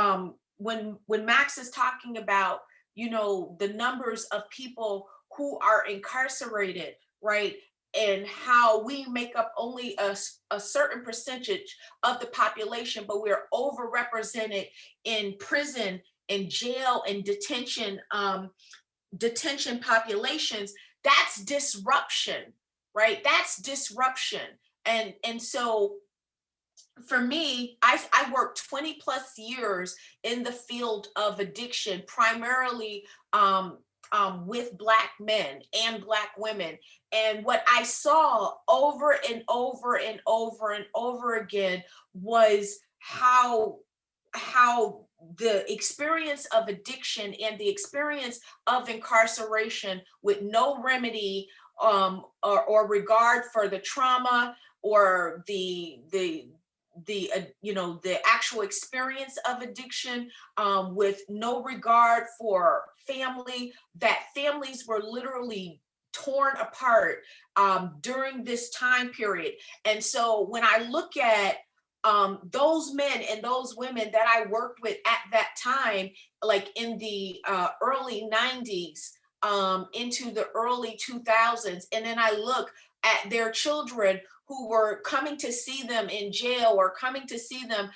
when Max is talking about, you know, the numbers of people who are incarcerated, right? And how we make up only a certain percentage of the population, but we're overrepresented in prison, in jail, and detention populations. That's disruption, right? That's disruption. And so for me, I worked 20 plus years in the field of addiction, primarily with Black men and Black women. And what I saw over and over and over and over again was how the experience of addiction and the experience of incarceration with no remedy or regard for the trauma or the you know, the actual experience of addiction, with no regard for family, that families were literally torn apart during this time period. And so when I look at those men and those women that I worked with at that time, like in the early 90s into the early 2000s, and then I look at their children who were coming to see them in jail or coming to see them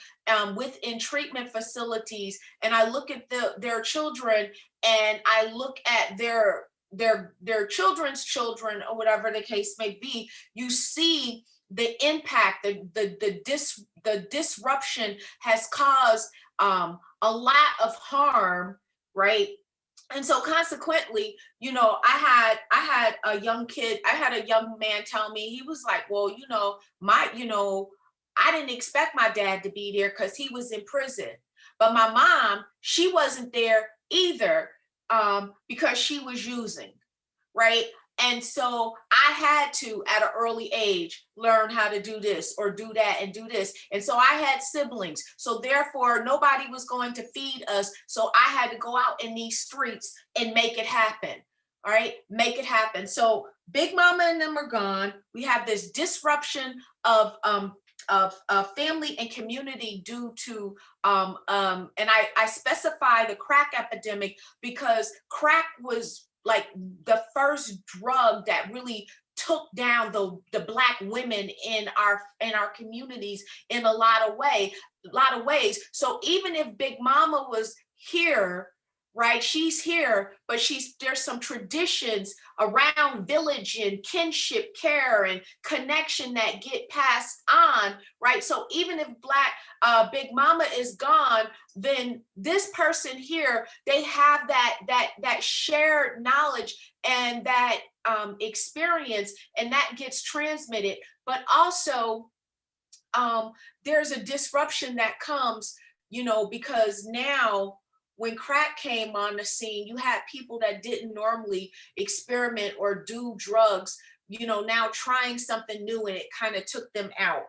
within treatment facilities, and I look at their children, and I look at their children's children, or whatever the case may be, you see the impact, the disruption has caused a lot of harm, right? And so consequently, you know, I had a young man tell me, he was like, well, you know, I didn't expect my dad to be there because he was in prison. But my mom, she wasn't there either because she was using, right? And so I had to, at an early age, learn how to do this or do that and do this. And so I had siblings. So therefore, nobody was going to feed us. So I had to go out in these streets and make it happen. All right, make it happen. So Big Mama and them are gone. We have this disruption of family and community due to, and I specify the crack epidemic because crack was like the first drug that really took down the Black women in our communities in a lot of ways. So even if Big Mama was here, right, she's here, but there's some traditions around village and kinship care and connection that get passed on, right? So even if Big Mama is gone, then this person here, they have that shared knowledge and that experience, and that gets transmitted. But also there's a disruption that comes, because now when crack came on the scene, you had people that didn't normally experiment or do drugs, now trying something new, and it kind of took them out.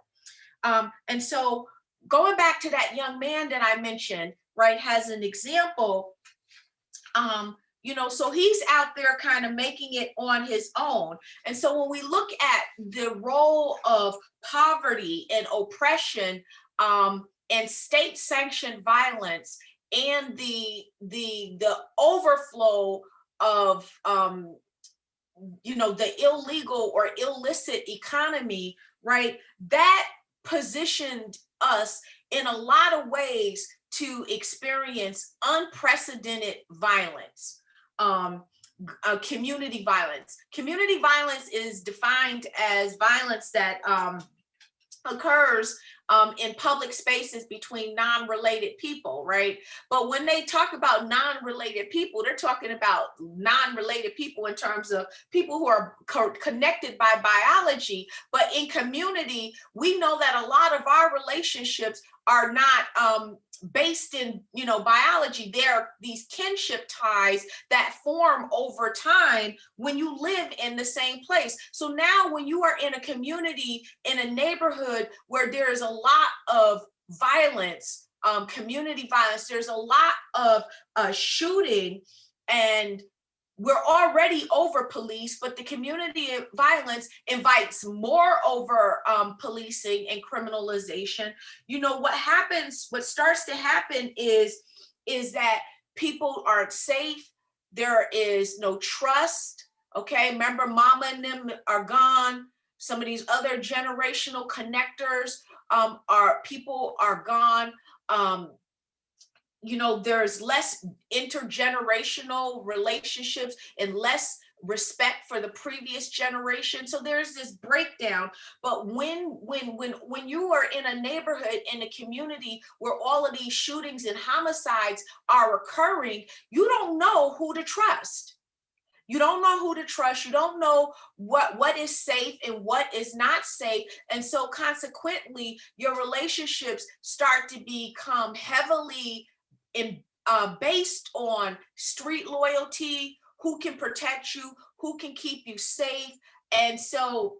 And so going back to that young man that I mentioned, right, has an example, so he's out there kind of making it on his own. And so when we look at the role of poverty and oppression, and state-sanctioned violence, and the overflow of the illegal or illicit economy, right, that positioned us in a lot of ways to experience unprecedented violence. Community violence. Community violence is defined as violence that occurs in public spaces between non-related people, right? But when they talk about non-related people, they're talking about non-related people in terms of people who are connected by biology. But in community, we know that a lot of our relationships are not based in biology. There are these kinship ties that form over time when you live in the same place. So now when you are in a community, in a neighborhood where there is a lot of violence, community violence, there's a lot of shooting, and we're already over police, but the community violence invites more over policing and criminalization. What starts to happen is that people aren't safe. There is no trust. Okay, remember, mama and them are gone. Some of these other generational connectors people are gone. There's less intergenerational relationships and less respect for the previous generation. So there's this breakdown. But when you are in a neighborhood, in a community where all of these shootings and homicides are occurring, you don't know who to trust. You don't know who to trust. You don't know what is safe and what is not safe. And so consequently, your relationships start to become heavily based on street loyalty, who can protect you, who can keep you safe. And so,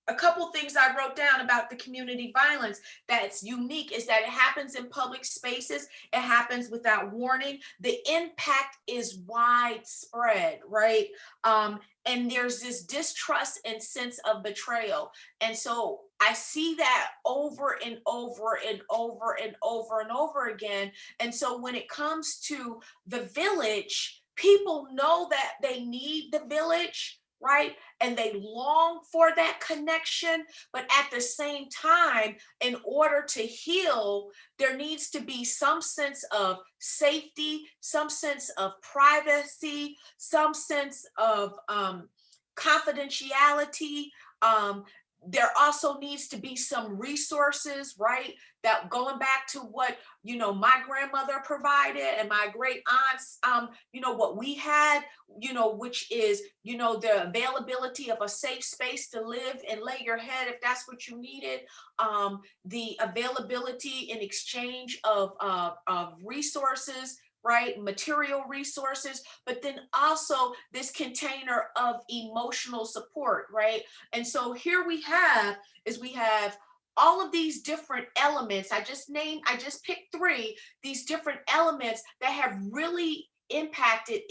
a couple things I wrote down about the community violence that's unique is that it happens in public spaces. It happens without warning. The impact is widespread, right? And there's this distrust and sense of betrayal. And so I see that over and over and over and over and over again. And so when it comes to the village, people know that they need the village, right? And they long for that connection. But at the same time, in order to heal, there needs to be some sense of safety, some sense of privacy, some sense of confidentiality. There also needs to be some resources, right? That going back to what, my grandmother provided and my great aunts, what we had, which is, the availability of a safe space to live and lay your head if that's what you needed. The availability in exchange of resources, right? Material resources, but then also this container of emotional support, right? And so here we have all of these different elements. I just picked 3, these different elements that have really impacted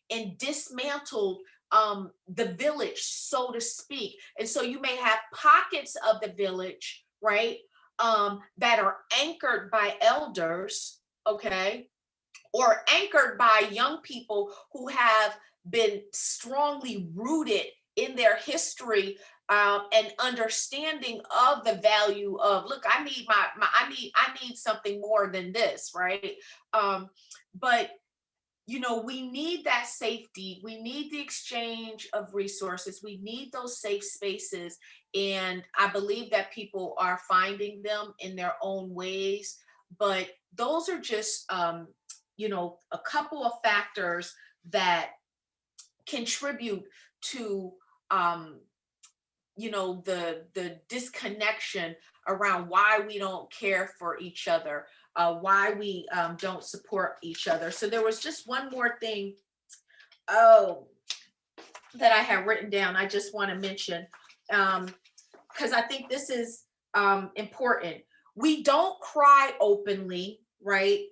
and dismantled the village, so to speak. And so you may have pockets of the village, right, that are anchored by elders, okay, or anchored by young people who have been strongly rooted in their history, and understanding of the value of, look, I need I need something more than this, right? But you know, we need that safety. We need the exchange of resources. We need those safe spaces. And I believe that people are finding them in their own ways. But those are just, you know, a couple of factors that contribute to, you know, the disconnection around why we don't care for each other, why we don't support each other. So there was just one more thing, that I have written down. I just want to mention, because I think this is important. We don't cry openly, right?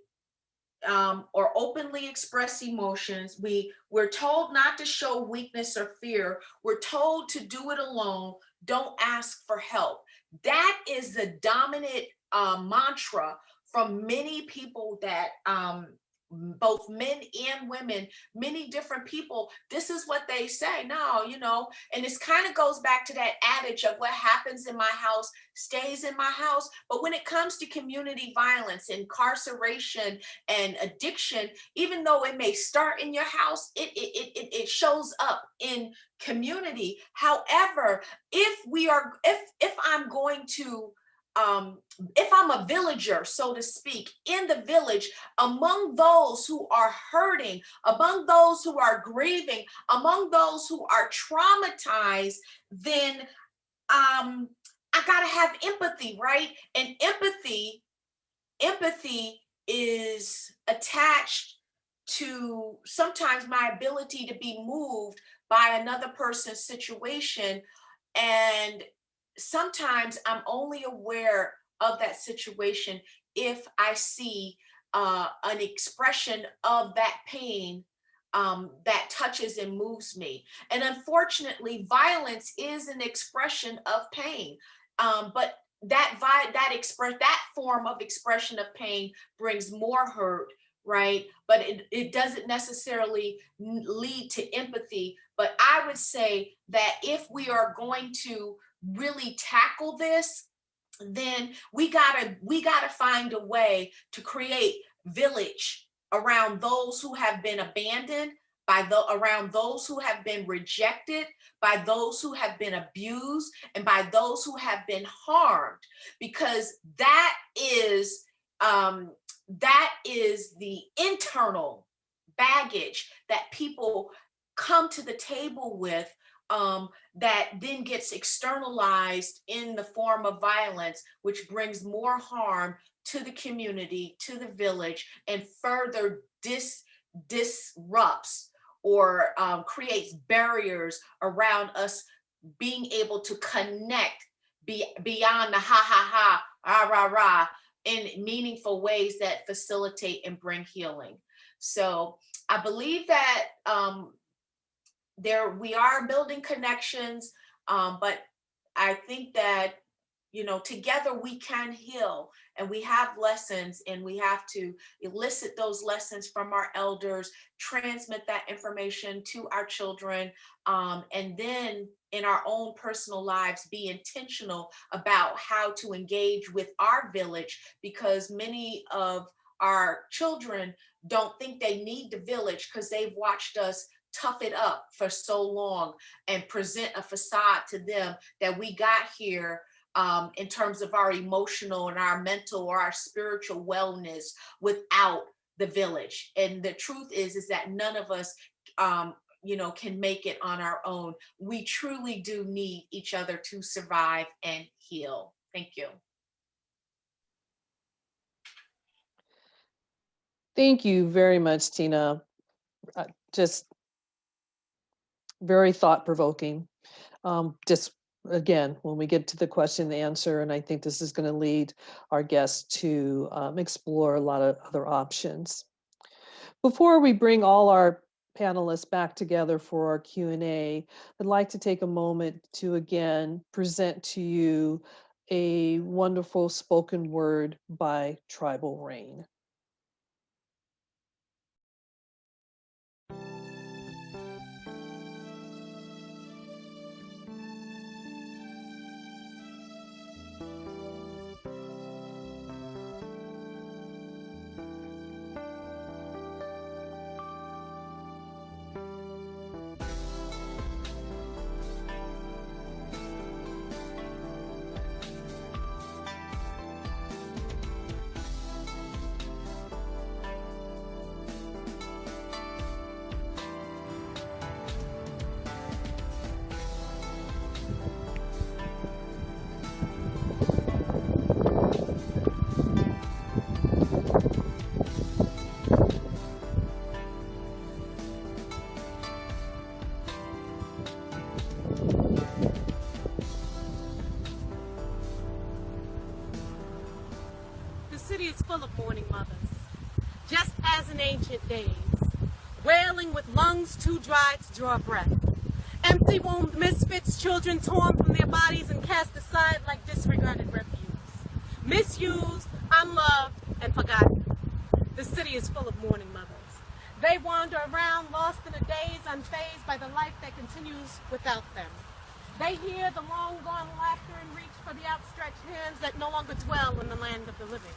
Or openly express emotions. We're told not to show weakness or fear. We're told to do it alone. Don't ask for help. That is the dominant mantra from many people that both men and women, many different people, this is what they say. No, you know, and this kind of goes back to that adage of what happens in my house stays in my house. But when it comes to community violence, incarceration, and addiction, even though it may start in your house, it shows up in community. However, if I'm going to if I'm a villager, so to speak, in the village, among those who are hurting, among those who are grieving, among those who are traumatized, then I gotta have empathy, right? And empathy is attached to sometimes my ability to be moved by another person's situation. And sometimes I'm only aware of that situation if I see an expression of that pain that touches and moves me. And unfortunately, violence is an expression of pain. But that form of expression of pain brings more hurt, right? But it doesn't necessarily lead to empathy. But I would say that if we are going to really tackle this, then we gotta find a way to create village around those who have been abandoned, around those who have been rejected, by those who have been abused, and by those who have been harmed, because that is the internal baggage that people come to the table with, that then gets externalized in the form of violence, which brings more harm to the community, to the village, and further disrupts or creates barriers around us being able to connect beyond the ha ha ha, rah rah rah, in meaningful ways that facilitate and bring healing. So I believe that we are building connections, but I think that, you know, together we can heal, and we have lessons, and we have to elicit those lessons from our elders, transmit that information to our children, and then in our own personal lives, be intentional about how to engage with our village, because many of our children don't think they need the village because they've watched us tough it up for so long and present a facade to them that we got here in terms of our emotional and our mental or our spiritual wellness without the village. And the truth is that none of us you know, can make it on our own. We truly do need each other to survive and heal. Thank you. Thank you very much, Tina. Just very thought-provoking. Just again, when we get to the question and answer, and I think this is going to lead our guests to explore a lot of other options. Before we bring all our panelists back together for our Q&A, I'd like to take a moment to again present to you a wonderful spoken word by Tribal Raine. The city is full of mourning mothers, just as in ancient days, wailing with lungs too dry to draw breath. Empty-wombed misfits, children torn from their bodies and cast aside like disregarded refuse. Misused, unloved, and forgotten. The city is full of mourning mothers. They wander around, lost in a daze, unfazed by the life that continues without them. They hear the long-gone laughter and reach for the outstretched hands that no longer dwell in the land of the living.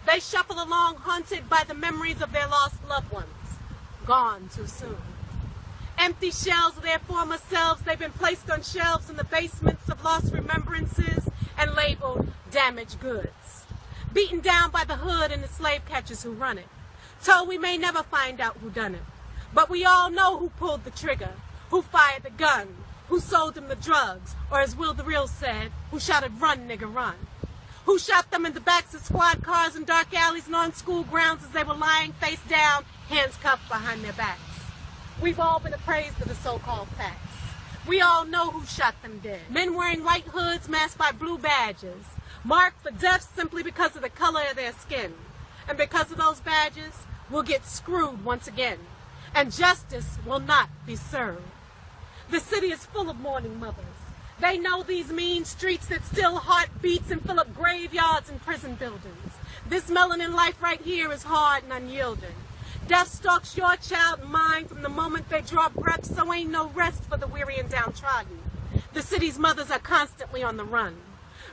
They shuffle along, haunted by the memories of their lost loved ones, gone too soon. Empty shells of their former selves, they've been placed on shelves in the basements of lost remembrances and labeled damaged goods. Beaten down by the hood and the slave catchers who run it. Told we may never find out who done it, but we all know who pulled the trigger, who fired the gun, who sold them the drugs, or as Will the Real said, who shouted, "Run, nigga, run." Who shot them in the backs of squad cars in dark alleys and on school grounds as they were lying face down, hands cuffed behind their backs. We've all been appraised of the so-called facts. We all know who shot them dead. Men wearing white hoods masked by blue badges, marked for death simply because of the color of their skin. And because of those badges, we'll get screwed once again, and justice will not be served. The city is full of mourning mothers. They know these mean streets that still heart beats and fill up graveyards and prison buildings. This melanin life right here is hard and unyielding. Death stalks your child and mine from the moment they draw breath, so ain't no rest for the weary and downtrodden. The city's mothers are constantly on the run,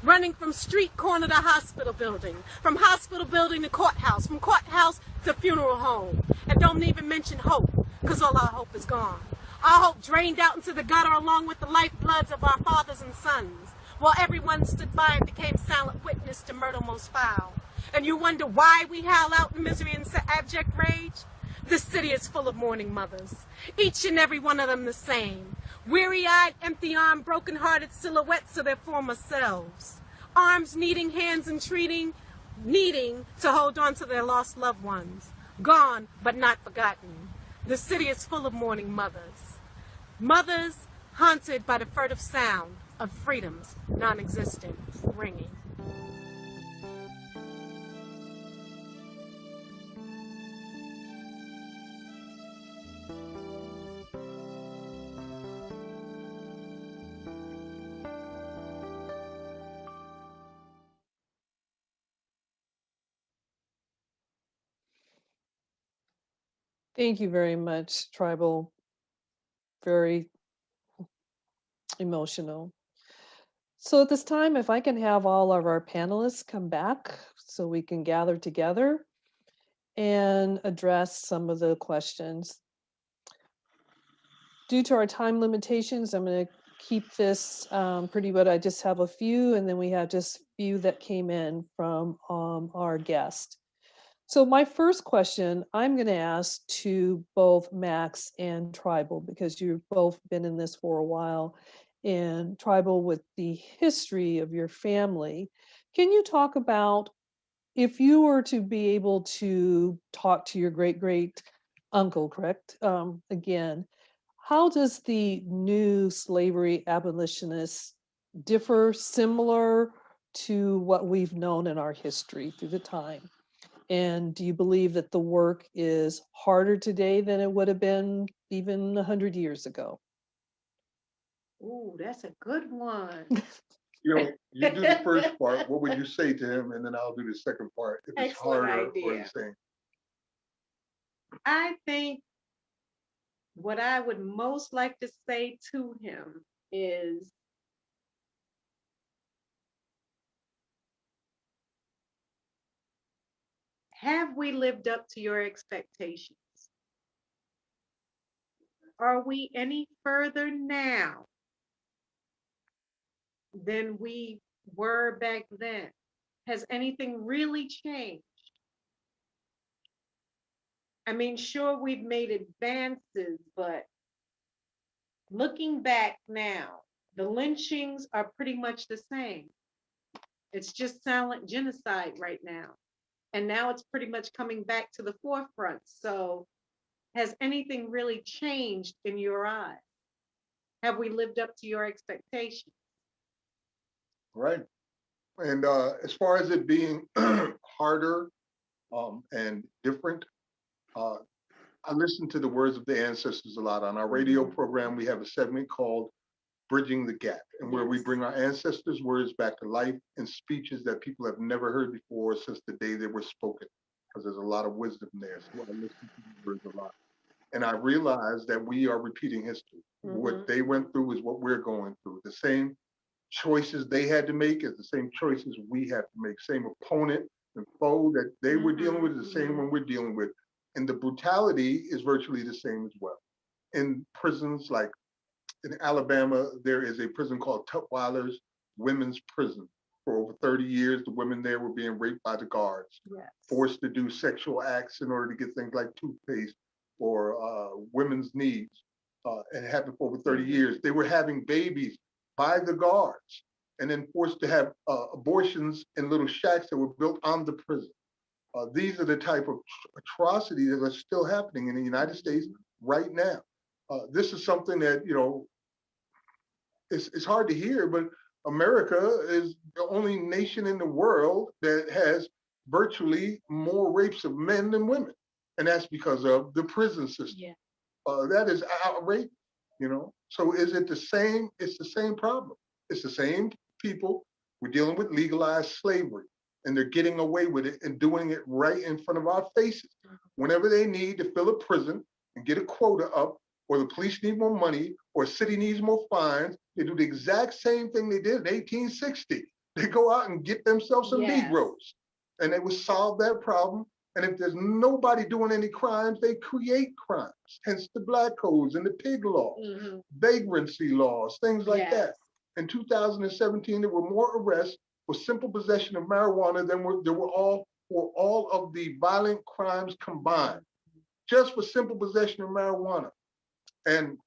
running from street corner to hospital building, from hospital building to courthouse, from courthouse to funeral home. And don't even mention hope, because all our hope is gone. Our hope drained out into the gutter along with the lifebloods of our fathers and sons, while everyone stood by and became silent witness to murder most foul. And you wonder why we howl out in misery and abject rage? The city is full of mourning mothers, each and every one of them the same. Weary-eyed, empty-armed, broken-hearted silhouettes of their former selves. Arms needing, hands entreating, needing to hold on to their lost loved ones. Gone, but not forgotten. The city is full of mourning mothers. Mothers haunted by the furtive sound of freedom's non-existent ringing. Thank you very much, Tribal. Very emotional. So at this time, if I can have all of our panelists come back so we can gather together and address some of the questions. Due to our time limitations, I'm going to keep this pretty good. I just have a few, and then we have just a few that came in from our guest. So my first question, I'm going to ask to both Max and Tribal, because you've both been in this for a while, and Tribal, with the history of your family, can you talk about, if you were to be able to talk to your great uncle, correct, again, how does the new slavery abolitionists differ, similar to what we've known in our history through the time? And do you believe that the work is harder today than it would have been even 100 years ago? Ooh, that's a good one. You know, you do the first part. What would you say to him? And then I'll do the second part. If it's Excellent harder or idea. the same. I think what I would most like to say to him is, have we lived up to your expectations? Are we any further now than we were back then? Has anything really changed? I mean, sure, we've made advances, but looking back now, the lynchings are pretty much the same. It's just silent genocide right now. And now it's pretty much coming back to the forefront. So has anything really changed in your eyes? Have we lived up to your expectations? Right. And as far as it being harder and different, I listen to the words of the ancestors a lot. On our radio program, we have a segment called Bridging the Gap, and where we bring our ancestors' words back to life in speeches that people have never heard before since the day they were spoken, because there's a lot of wisdom there. So I listen to these words a lot. And I realize that we are repeating history. What they went through is what we're going through. The same choices they had to make is the same choices we have to make. Same opponent and foe that they were dealing with is the same one we're dealing with. And the brutality is virtually the same as well. In prisons like in Alabama, there is a prison called Tutwiler's Women's Prison. For over 30 years, the women there were being raped by the guards, forced to do sexual acts in order to get things like toothpaste or women's needs. And it happened for over 30 years. They were having babies by the guards and then forced to have abortions in little shacks that were built on the prison. These are the type of atrocities that are still happening in the United States right now. This is something that, you know, it's hard to hear, but America is the only nation in the world that has virtually more rapes of men than women. And that's because of the prison system. That is outrageous, you know? So is it the same? It's the same problem. It's the same people. We're dealing with legalized slavery, and they're getting away with it and doing it right in front of our faces. Whenever they need to fill a prison and get a quota up, or the police need more money, or a city needs more fines, they do the exact same thing they did in 1860. They go out and get themselves some Negroes, and they would solve that problem. And if there's nobody doing any crimes, they create crimes. Hence the black codes and the pig laws, vagrancy laws, things like that. In 2017, there were more arrests for simple possession of marijuana than there were all for all of the violent crimes combined, just for simple possession of marijuana. And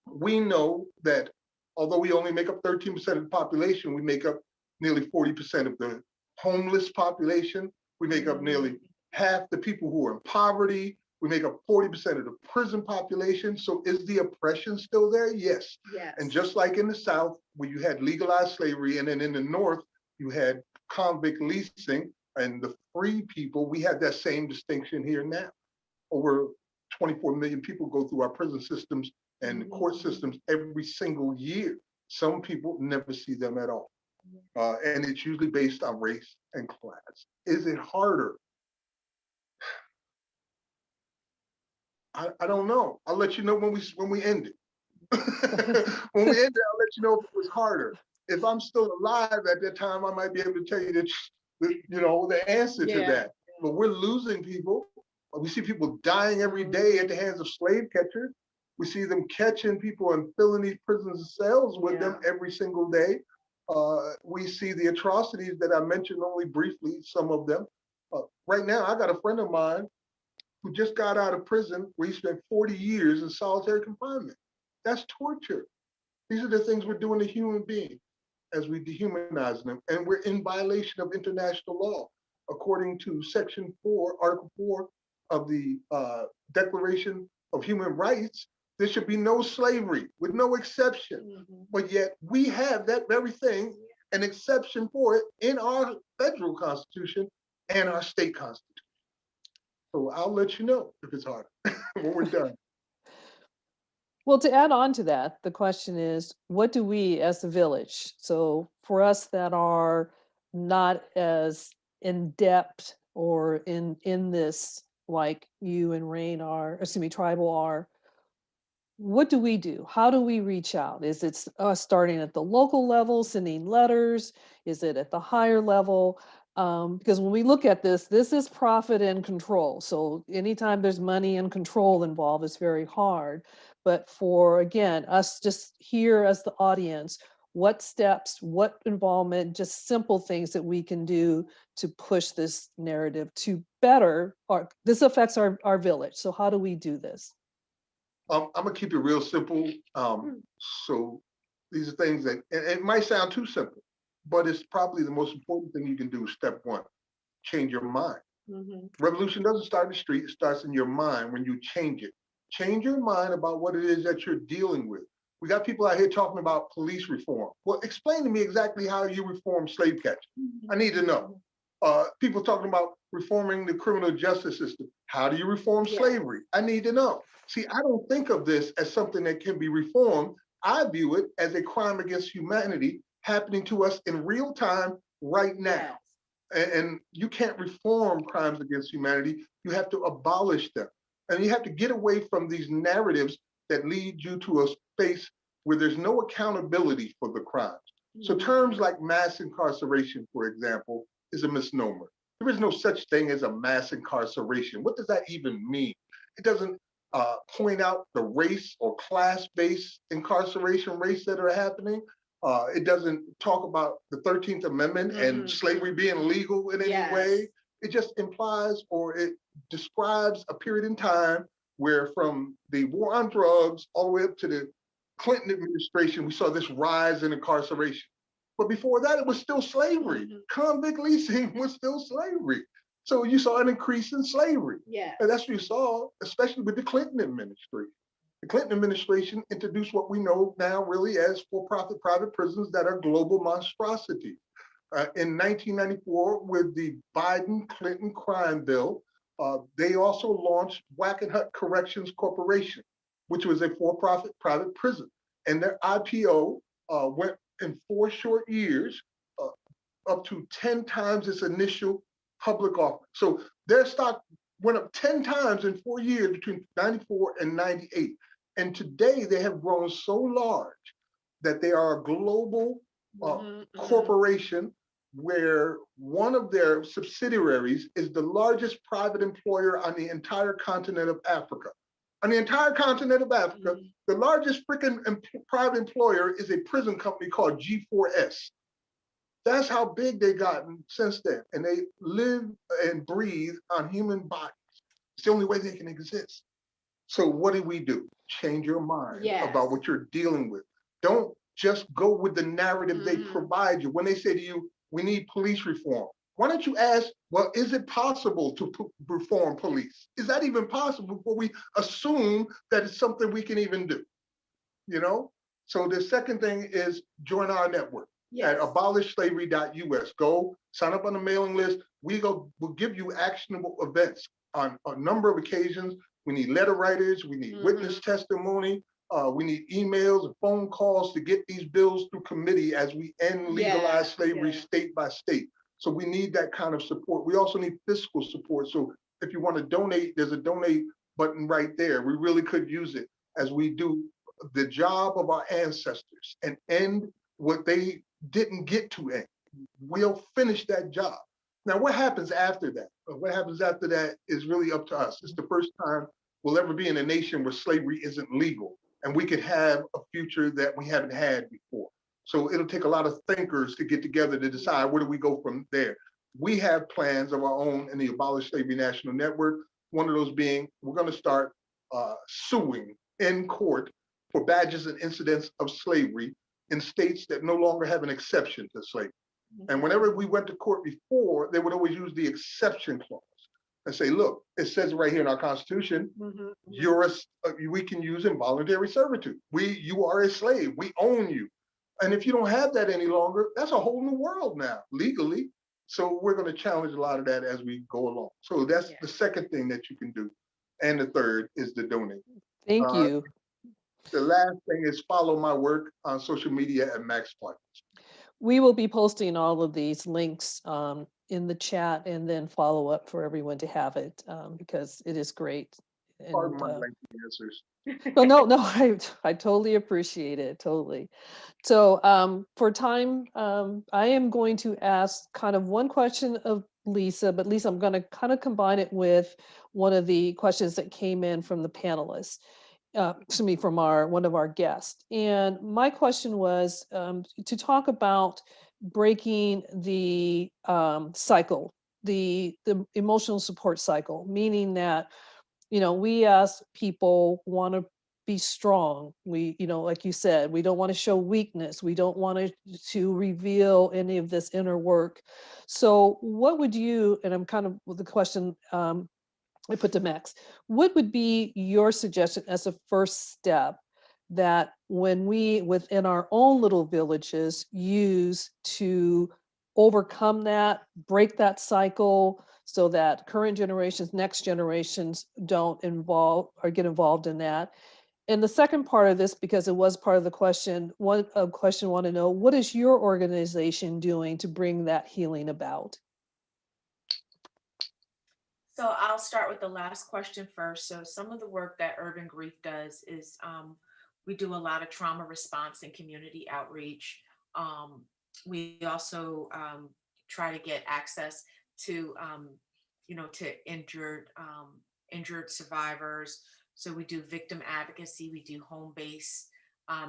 we know that although we only make up 13% of the population, we make up nearly 40% of the homeless population. We make up nearly half the people who are in poverty. We make up 40% of the prison population. So is the oppression still there? Yes. And just like in the South, where you had legalized slavery, and then in the North, you had convict leasing and the free people, we have that same distinction here now. Over 24 million people go through our prison systems and court systems every single year. Some people never see them at all. And it's usually based on race and class. Is it harder? I don't know. I'll let you know when we end it. When we end it, I'll let you know if it was harder. If I'm still alive at that time, I might be able to tell you the answer to that. But we're losing people. We see people dying every day at the hands of slave catchers. We see them catching people and filling these prisons cells with them every single day. We see the atrocities that I mentioned only briefly, some of them. Right now, I got a friend of mine who just got out of prison where he spent 40 years in solitary confinement. That's torture. These are the things we're doing to human beings as we dehumanize them. And we're in violation of international law. According to Section 4, Article 4 of the Declaration of Human Rights, there should be no slavery with no exception. But yet we have that very thing, an exception for it in our federal constitution and our state constitution. So I'll let you know if it's harder when we're done. Well, to add on to that, the question is, what do we as the village? So for us that are not as in depth or in this like you and Raine are, excuse me, Tribal are, what do we do? How do we reach out? Is it us starting at the local level, sending letters? Is it at the higher level? Because when we look at this is profit and control. So anytime there's money and control involved, it's very hard. But for, again, us just here as the audience, what steps, what involvement, just simple things that we can do to push this narrative to better, this affects our village. So how do we do this? I'm gonna keep it real simple. So these are things that, and it might sound too simple, but it's probably the most important thing you can do. Step one, change your mind. Revolution doesn't start in the street, it starts in your mind when you change it. Change your mind about what it is that you're dealing with. We got people out here talking about police reform. Well, explain to me exactly how you reform slave catching. I need to know. People talking about reforming the criminal justice system. How do you reform slavery? I need to know. See, I don't think of this as something that can be reformed. I view it as a crime against humanity happening to us in real time right now. And you can't reform crimes against humanity. You have to abolish them. And you have to get away from these narratives that lead you to a space where there's no accountability for the crimes. So terms like mass incarceration, for example, is a misnomer. There is no such thing as a mass incarceration. What does that even mean? It doesn't point out the race or class-based incarceration rates that are happening. It doesn't talk about the 13th Amendment and slavery being legal in any way. It just implies or it describes a period in time where from the war on drugs all the way up to the Clinton administration, we saw this rise in incarceration. But before that, it was still slavery. Convict leasing was still slavery. So you saw an increase in slavery. And that's what you saw, especially with the Clinton administration. The Clinton administration introduced what we know now really as for-profit private prisons that are global monstrosities. In 1994, with the Biden-Clinton crime bill, they also launched Wackenhut Corrections Corporation, which was a for-profit private prison. And their IPO went in 4 short years up to 10 times its initial public offering. So their stock went up 10 times in 4 years between 94 and 98. And today they have grown so large that they are a global corporation where one of their subsidiaries is the largest private employer on the entire continent of Africa. On the entire continent of Africa, the largest freaking private employer is a prison company called G4S. That's how big they've gotten since then. And they live and breathe on human bodies. It's the only way they can exist. So what do? Change your mind about what you're dealing with. Don't just go with the narrative they provide you. When they say to you, we need police reform, why don't you ask, well, is it possible to reform police? Is that even possible before we assume that it's something we can even do? You know? So the second thing is join our network at abolishslavery.us. Go sign up on the mailing list. We'll give you actionable events on a number of occasions. We need letter writers, we need witness testimony, we need emails and phone calls to get these bills through committee as we end legalized slavery state by state. So we need that kind of support. We also need fiscal support. So if you want to donate, there's a donate button right there. We really could use it as we do the job of our ancestors and end what they didn't get to end. We'll finish that job. Now, what happens after that? What happens after that is really up to us. It's the first time we'll ever be in a nation where slavery isn't legal and we could have a future that we haven't had before. So it'll take a lot of thinkers to get together to decide where do we go from there. We have plans of our own in the Abolish Slavery National Network. One of those being, we're going to start suing in court for badges and incidents of slavery in states that no longer have an exception to slavery. And whenever we went to court before, they would always use the exception clause and say, look, it says right here in our Constitution, we can use involuntary servitude. You are a slave, we own you. And if you don't have that any longer, that's a whole new world now, legally. So we're going to challenge a lot of that as we go along. So that's Yeah. the second thing that you can do. And the third is the donate. Thank you. The last thing is follow my work on social media at Max Parthas. We will be posting all of these links in the chat and then follow up for everyone to have it because it is great. Pardon And, my lengthy answers. well, no, I totally appreciate it, totally. So for time, I am going to ask kind of one question of Lisa, but Lisa, I'm going to kind of combine it with one of the questions that came in from the panelists. From one of our guests. And my question was to talk about breaking the cycle, the emotional support cycle, meaning that, we as people want to be strong. We, like you said, we don't want to show weakness. We don't want to reveal any of this inner work. So what would you, and I'm kind of with the question, I put to Max, what would be your suggestion as a first step that when we within our own little villages use to overcome that, break that cycle so that current generations, next generations don't involve or get involved in that? And the second part of this, because it was part of the question, want to know, what is your organization doing to bring that healing about? So I'll start with the last question first. So some of the work that Urban Grief does is we do a lot of trauma response and community outreach. We also try to get access to, to injured survivors. So we do victim advocacy, we do home-based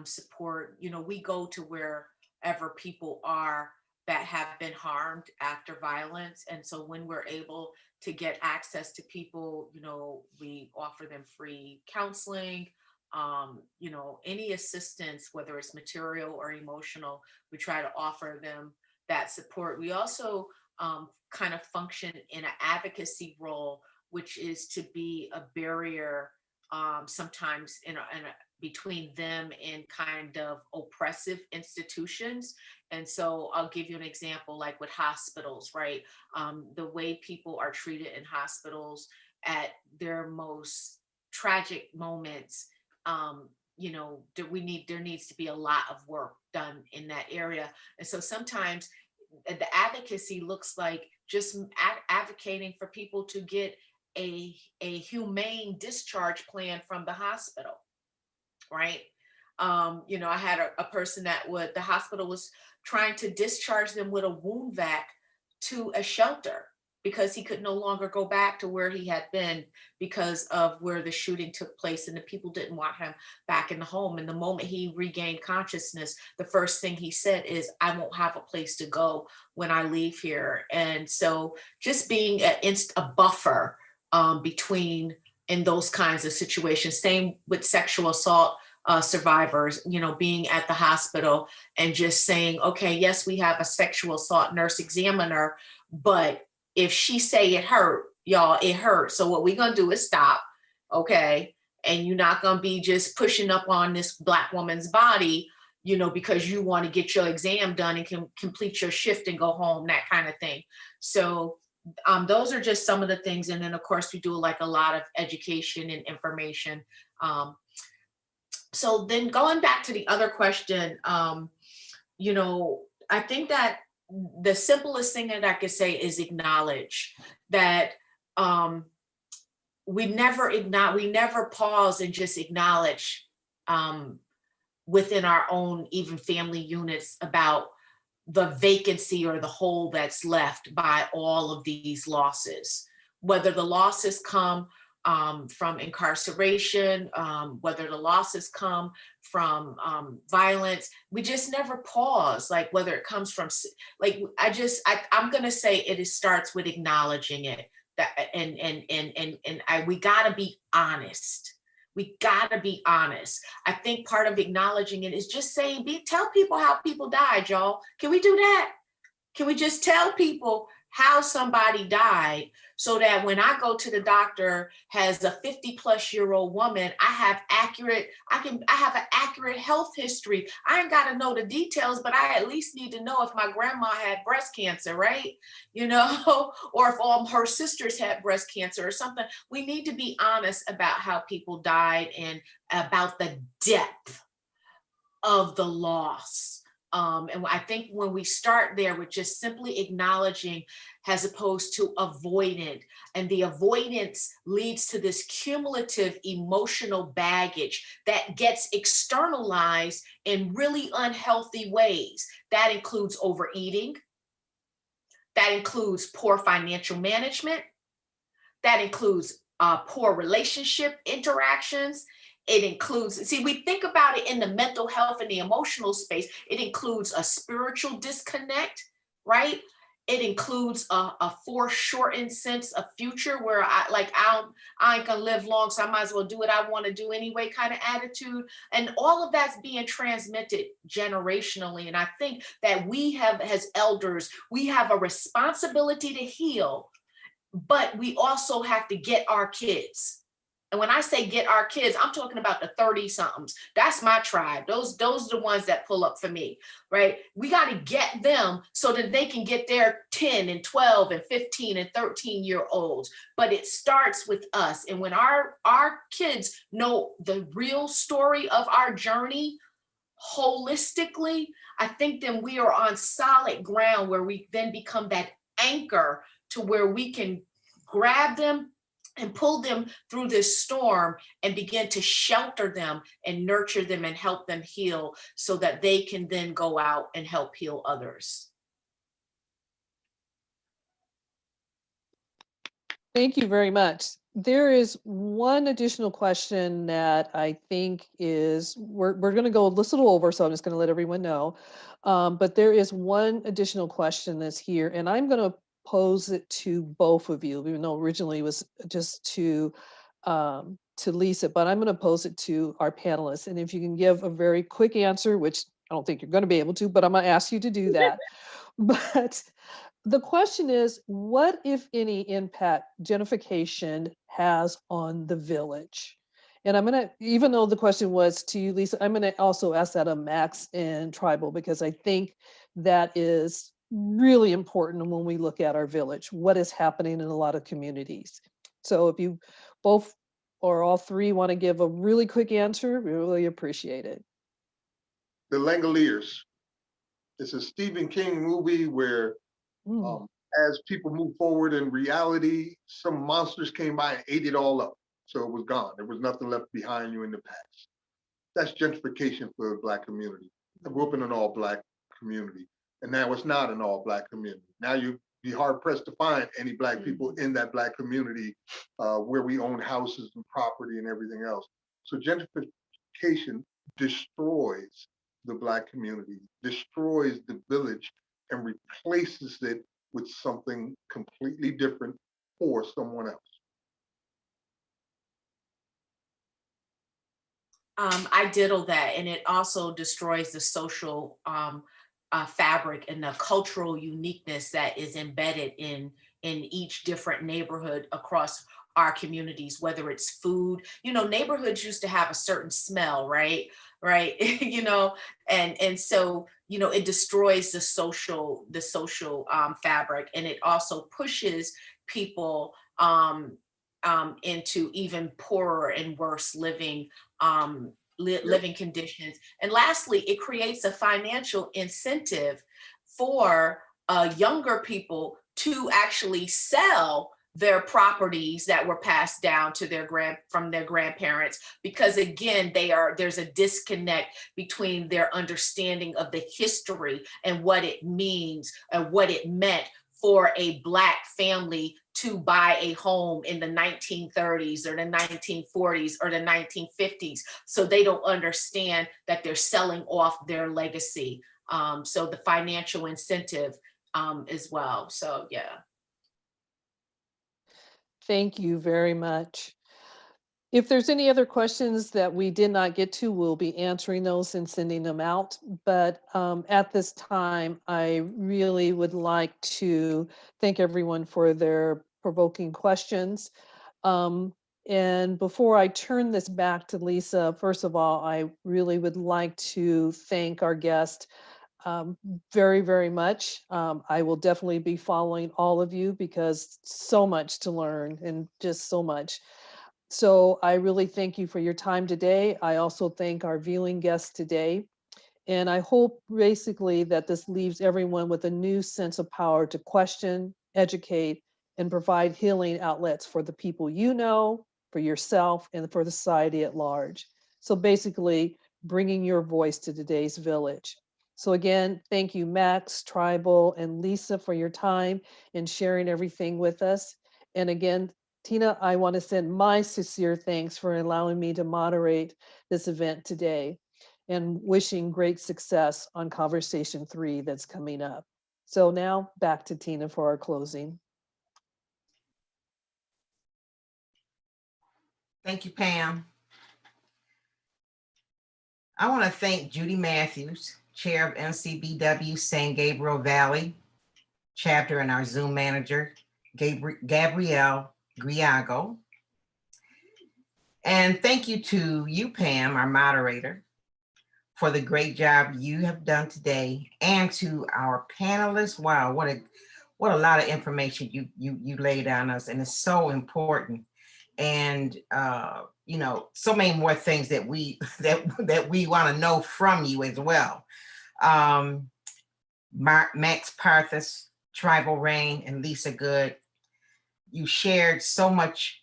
support. We go to wherever people are that have been harmed after violence. And so when we're able to get access to people, we offer them free counseling, any assistance, whether it's material or emotional, we try to offer them that support. We also kind of function in an advocacy role, which is to be a barrier sometimes between them and kind of oppressive institutions. And so I'll give you an example, like with hospitals, right? The way people are treated in hospitals at their most tragic moments, there needs to be a lot of work done in that area. And so sometimes the advocacy looks like just advocating for people to get a humane discharge plan from the hospital, right? I had a person that the hospital was trying to discharge them with a wound vac to a shelter because he could no longer go back to where he had been because of where the shooting took place, and the people didn't want him back in the home. And the moment he regained consciousness, the first thing he said is, I won't have a place to go when I leave here. And so just being a buffer between in those kinds of situations. Same with sexual assault survivors, being at the hospital and just saying, okay, yes, we have a sexual assault nurse examiner, but if she say it hurt, y'all, it hurt. So what we're gonna do is stop, okay? And you're not gonna be just pushing up on this Black woman's body, because you want to get your exam done and can complete your shift and go home, that kind of thing. So those are just some of the things. And then of course we do like a lot of education and information. So then going back to the other question, I think that the simplest thing that I could say is acknowledge that we never pause and just acknowledge within our own even family units about the vacancy or the hole that's left by all of these losses, whether the losses come from incarceration, whether the losses come from violence. We just never pause, like whether it comes from, like, I'm gonna say it starts with acknowledging it, we gotta be honest. We gotta be honest. I think part of acknowledging it is just saying, tell people how people died, y'all. Can we do that? Can we just tell people how somebody died so that when I go to the doctor as a 50-plus-year-old woman, I have an accurate health history. I ain't got to know the details, but I at least need to know if my grandma had breast cancer, right? You know, or if all her sisters had breast cancer or something. We need to be honest about how people died and about the depth of the loss. And I think when we start there with just simply acknowledging as opposed to avoidant, and the avoidance leads to this cumulative emotional baggage that gets externalized in really unhealthy ways. That includes overeating. That includes poor financial management. That includes poor relationship interactions. It includes, see, we think about it in the mental health and the emotional space. It includes a spiritual disconnect, right? It includes a foreshortened sense of future where I ain't gonna live long, so I might as well do what I want to do anyway kind of attitude. And all of that's being transmitted generationally. And I think that we have, as elders, we have a responsibility to heal, but we also have to get our kids. And when I say get our kids, I'm talking about the 30-somethings. That's my tribe. Those are the ones that pull up for me, right? We got to get them so that they can get their 10 and 12 and 15 and 13-year-olds. But it starts with us. And when our kids know the real story of our journey holistically, I think then we are on solid ground where we then become that anchor to where we can grab them and pull them through this storm and begin to shelter them and nurture them and help them heal so that they can then go out and help heal others. Thank you very much. There is one additional question that I think is, we're going to go a little over, so I'm just going to let everyone know. But there is one additional question that's here, and I'm going to pose it to both of you, even though originally it was just to Lisa, but I'm going to pose it to our panelists. And if you can give a very quick answer, which I don't think you're going to be able to, but I'm going to ask you to do that. But the question is, what, if any, impact gentrification has on the village? And I'm going to, even though the question was to you, Lisa, I'm going to also ask that of Max and Tribal, because I think that is really important when we look at our village, what is happening in a lot of communities. So if you both or all three want to give a really quick answer, we really appreciate it. The Langoliers. It's a Stephen King movie where as people move forward in reality, some monsters came by and ate it all up. So it was gone. There was nothing left behind you in the past. That's gentrification for the Black community. I grew up in an all Black community, and now it's not an all Black community. Now you'd be hard pressed to find any Black people in that Black community where we own houses and property and everything else. So gentrification destroys the Black community, destroys the village, and replaces it with something completely different for someone else. I diddle that, and it also destroys the social fabric and the cultural uniqueness that is embedded in each different neighborhood across our communities, whether it's food. You know, neighborhoods used to have a certain smell, right? You know, and so, you know, it destroys the social fabric, and it also pushes people into even poorer and worse living conditions. And lastly, it creates a financial incentive for younger people to actually sell their properties that were passed down to from their grandparents, because again, there's a disconnect between their understanding of the history and what it means and what it meant for a Black family to buy a home in the 1930s or the 1940s or the 1950s. So they don't understand that they're selling off their legacy. So the financial incentive as well. So yeah. Thank you very much. If there's any other questions that we did not get to, we'll be answering those and sending them out. But at this time, I really would like to thank everyone for their thought-provoking questions. And before I turn this back to Lisa, first of all, I really would like to thank our guest very, very much. I will definitely be following all of you because so much to learn and just so much. So I really thank you for your time today. I also thank our viewing guests today. And I hope basically that this leaves everyone with a new sense of power to question, educate, and provide healing outlets for the people you know, for yourself, and for the society at large. So basically, bringing your voice to today's village. So again, thank you, Max, Tribal, and Lisa for your time and sharing everything with us. And again, Tina, I want to send my sincere thanks for allowing me to moderate this event today and wishing great success on Conversation 3 that's coming up. So now back to Tina for our closing. Thank you, Pam. I want to thank Judy Matthews, Chair of NCBW San Gabriel Valley chapter, and our Zoom manager, Gabrielle Griago. And thank you to you, Pam, our moderator, for the great job you have done today, and to our panelists. Wow, what a lot of information you laid on us, and it's so important. And you know, so many more things that we that we want to know from you as well. Max Parthas, Tribal Raine, and Lisa Good, you shared so much,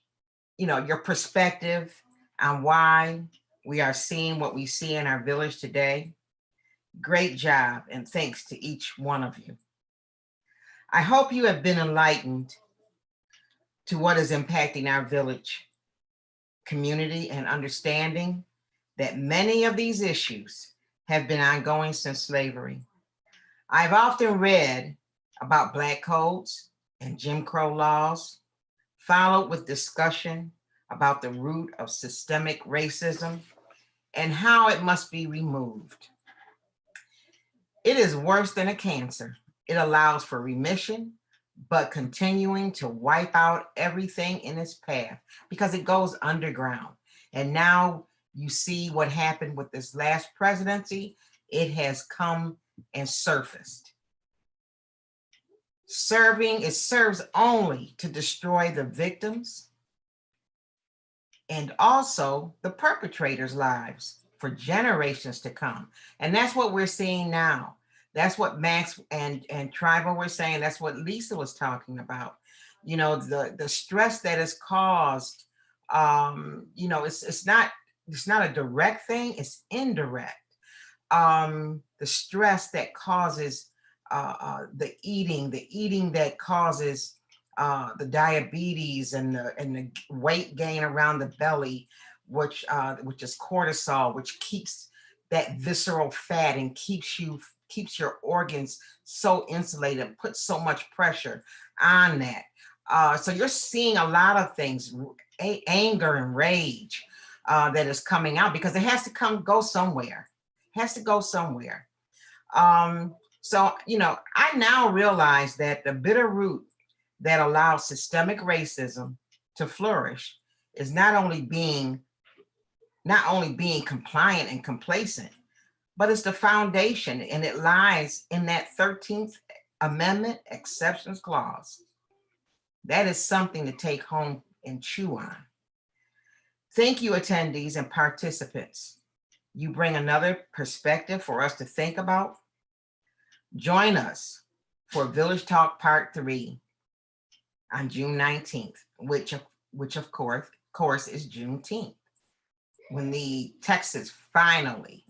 you know, your perspective on why we are seeing what we see in our village today. Great job, and thanks to each one of you. I hope you have been enlightened to what is impacting our village community, and understanding that many of these issues have been ongoing since slavery. I've often read about Black codes and Jim Crow laws, followed with discussion about the root of systemic racism and how it must be removed. It is worse than a cancer. It allows for remission, but continuing to wipe out everything in its path because it goes underground. And now you see what happened with this last presidency. It has come and surfaced. It serves only to destroy the victims and also the perpetrators' lives for generations to come. And that's what we're seeing now. That's what Max and Tribal were saying. That's what Lisa was talking about. You know, the stress that is caused, you know, it's not a direct thing, it's indirect. The stress that causes the eating that causes the diabetes and the weight gain around the belly, which is cortisol, which keeps that visceral fat and keeps your organs so insulated, puts so much pressure on that. So you're seeing a lot of things, anger and rage that is coming out because it has to go somewhere. It has to go somewhere. So, you know, I now realize that the bitter root that allows systemic racism to flourish is not only being compliant and complacent, but it's the foundation, and it lies in that 13th Amendment exceptions clause. That is something to take home and chew on. Thank you, attendees and participants. You bring another perspective for us to think about. Join us for Village Talk Part 3 on June 19th, which of course is Juneteenth, when the Texas finally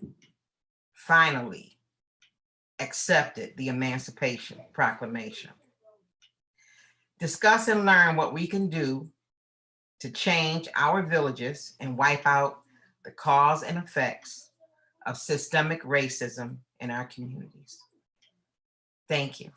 accepted the Emancipation Proclamation. Discuss and learn what we can do to change our villages and wipe out the cause and effects of systemic racism in our communities. Thank you.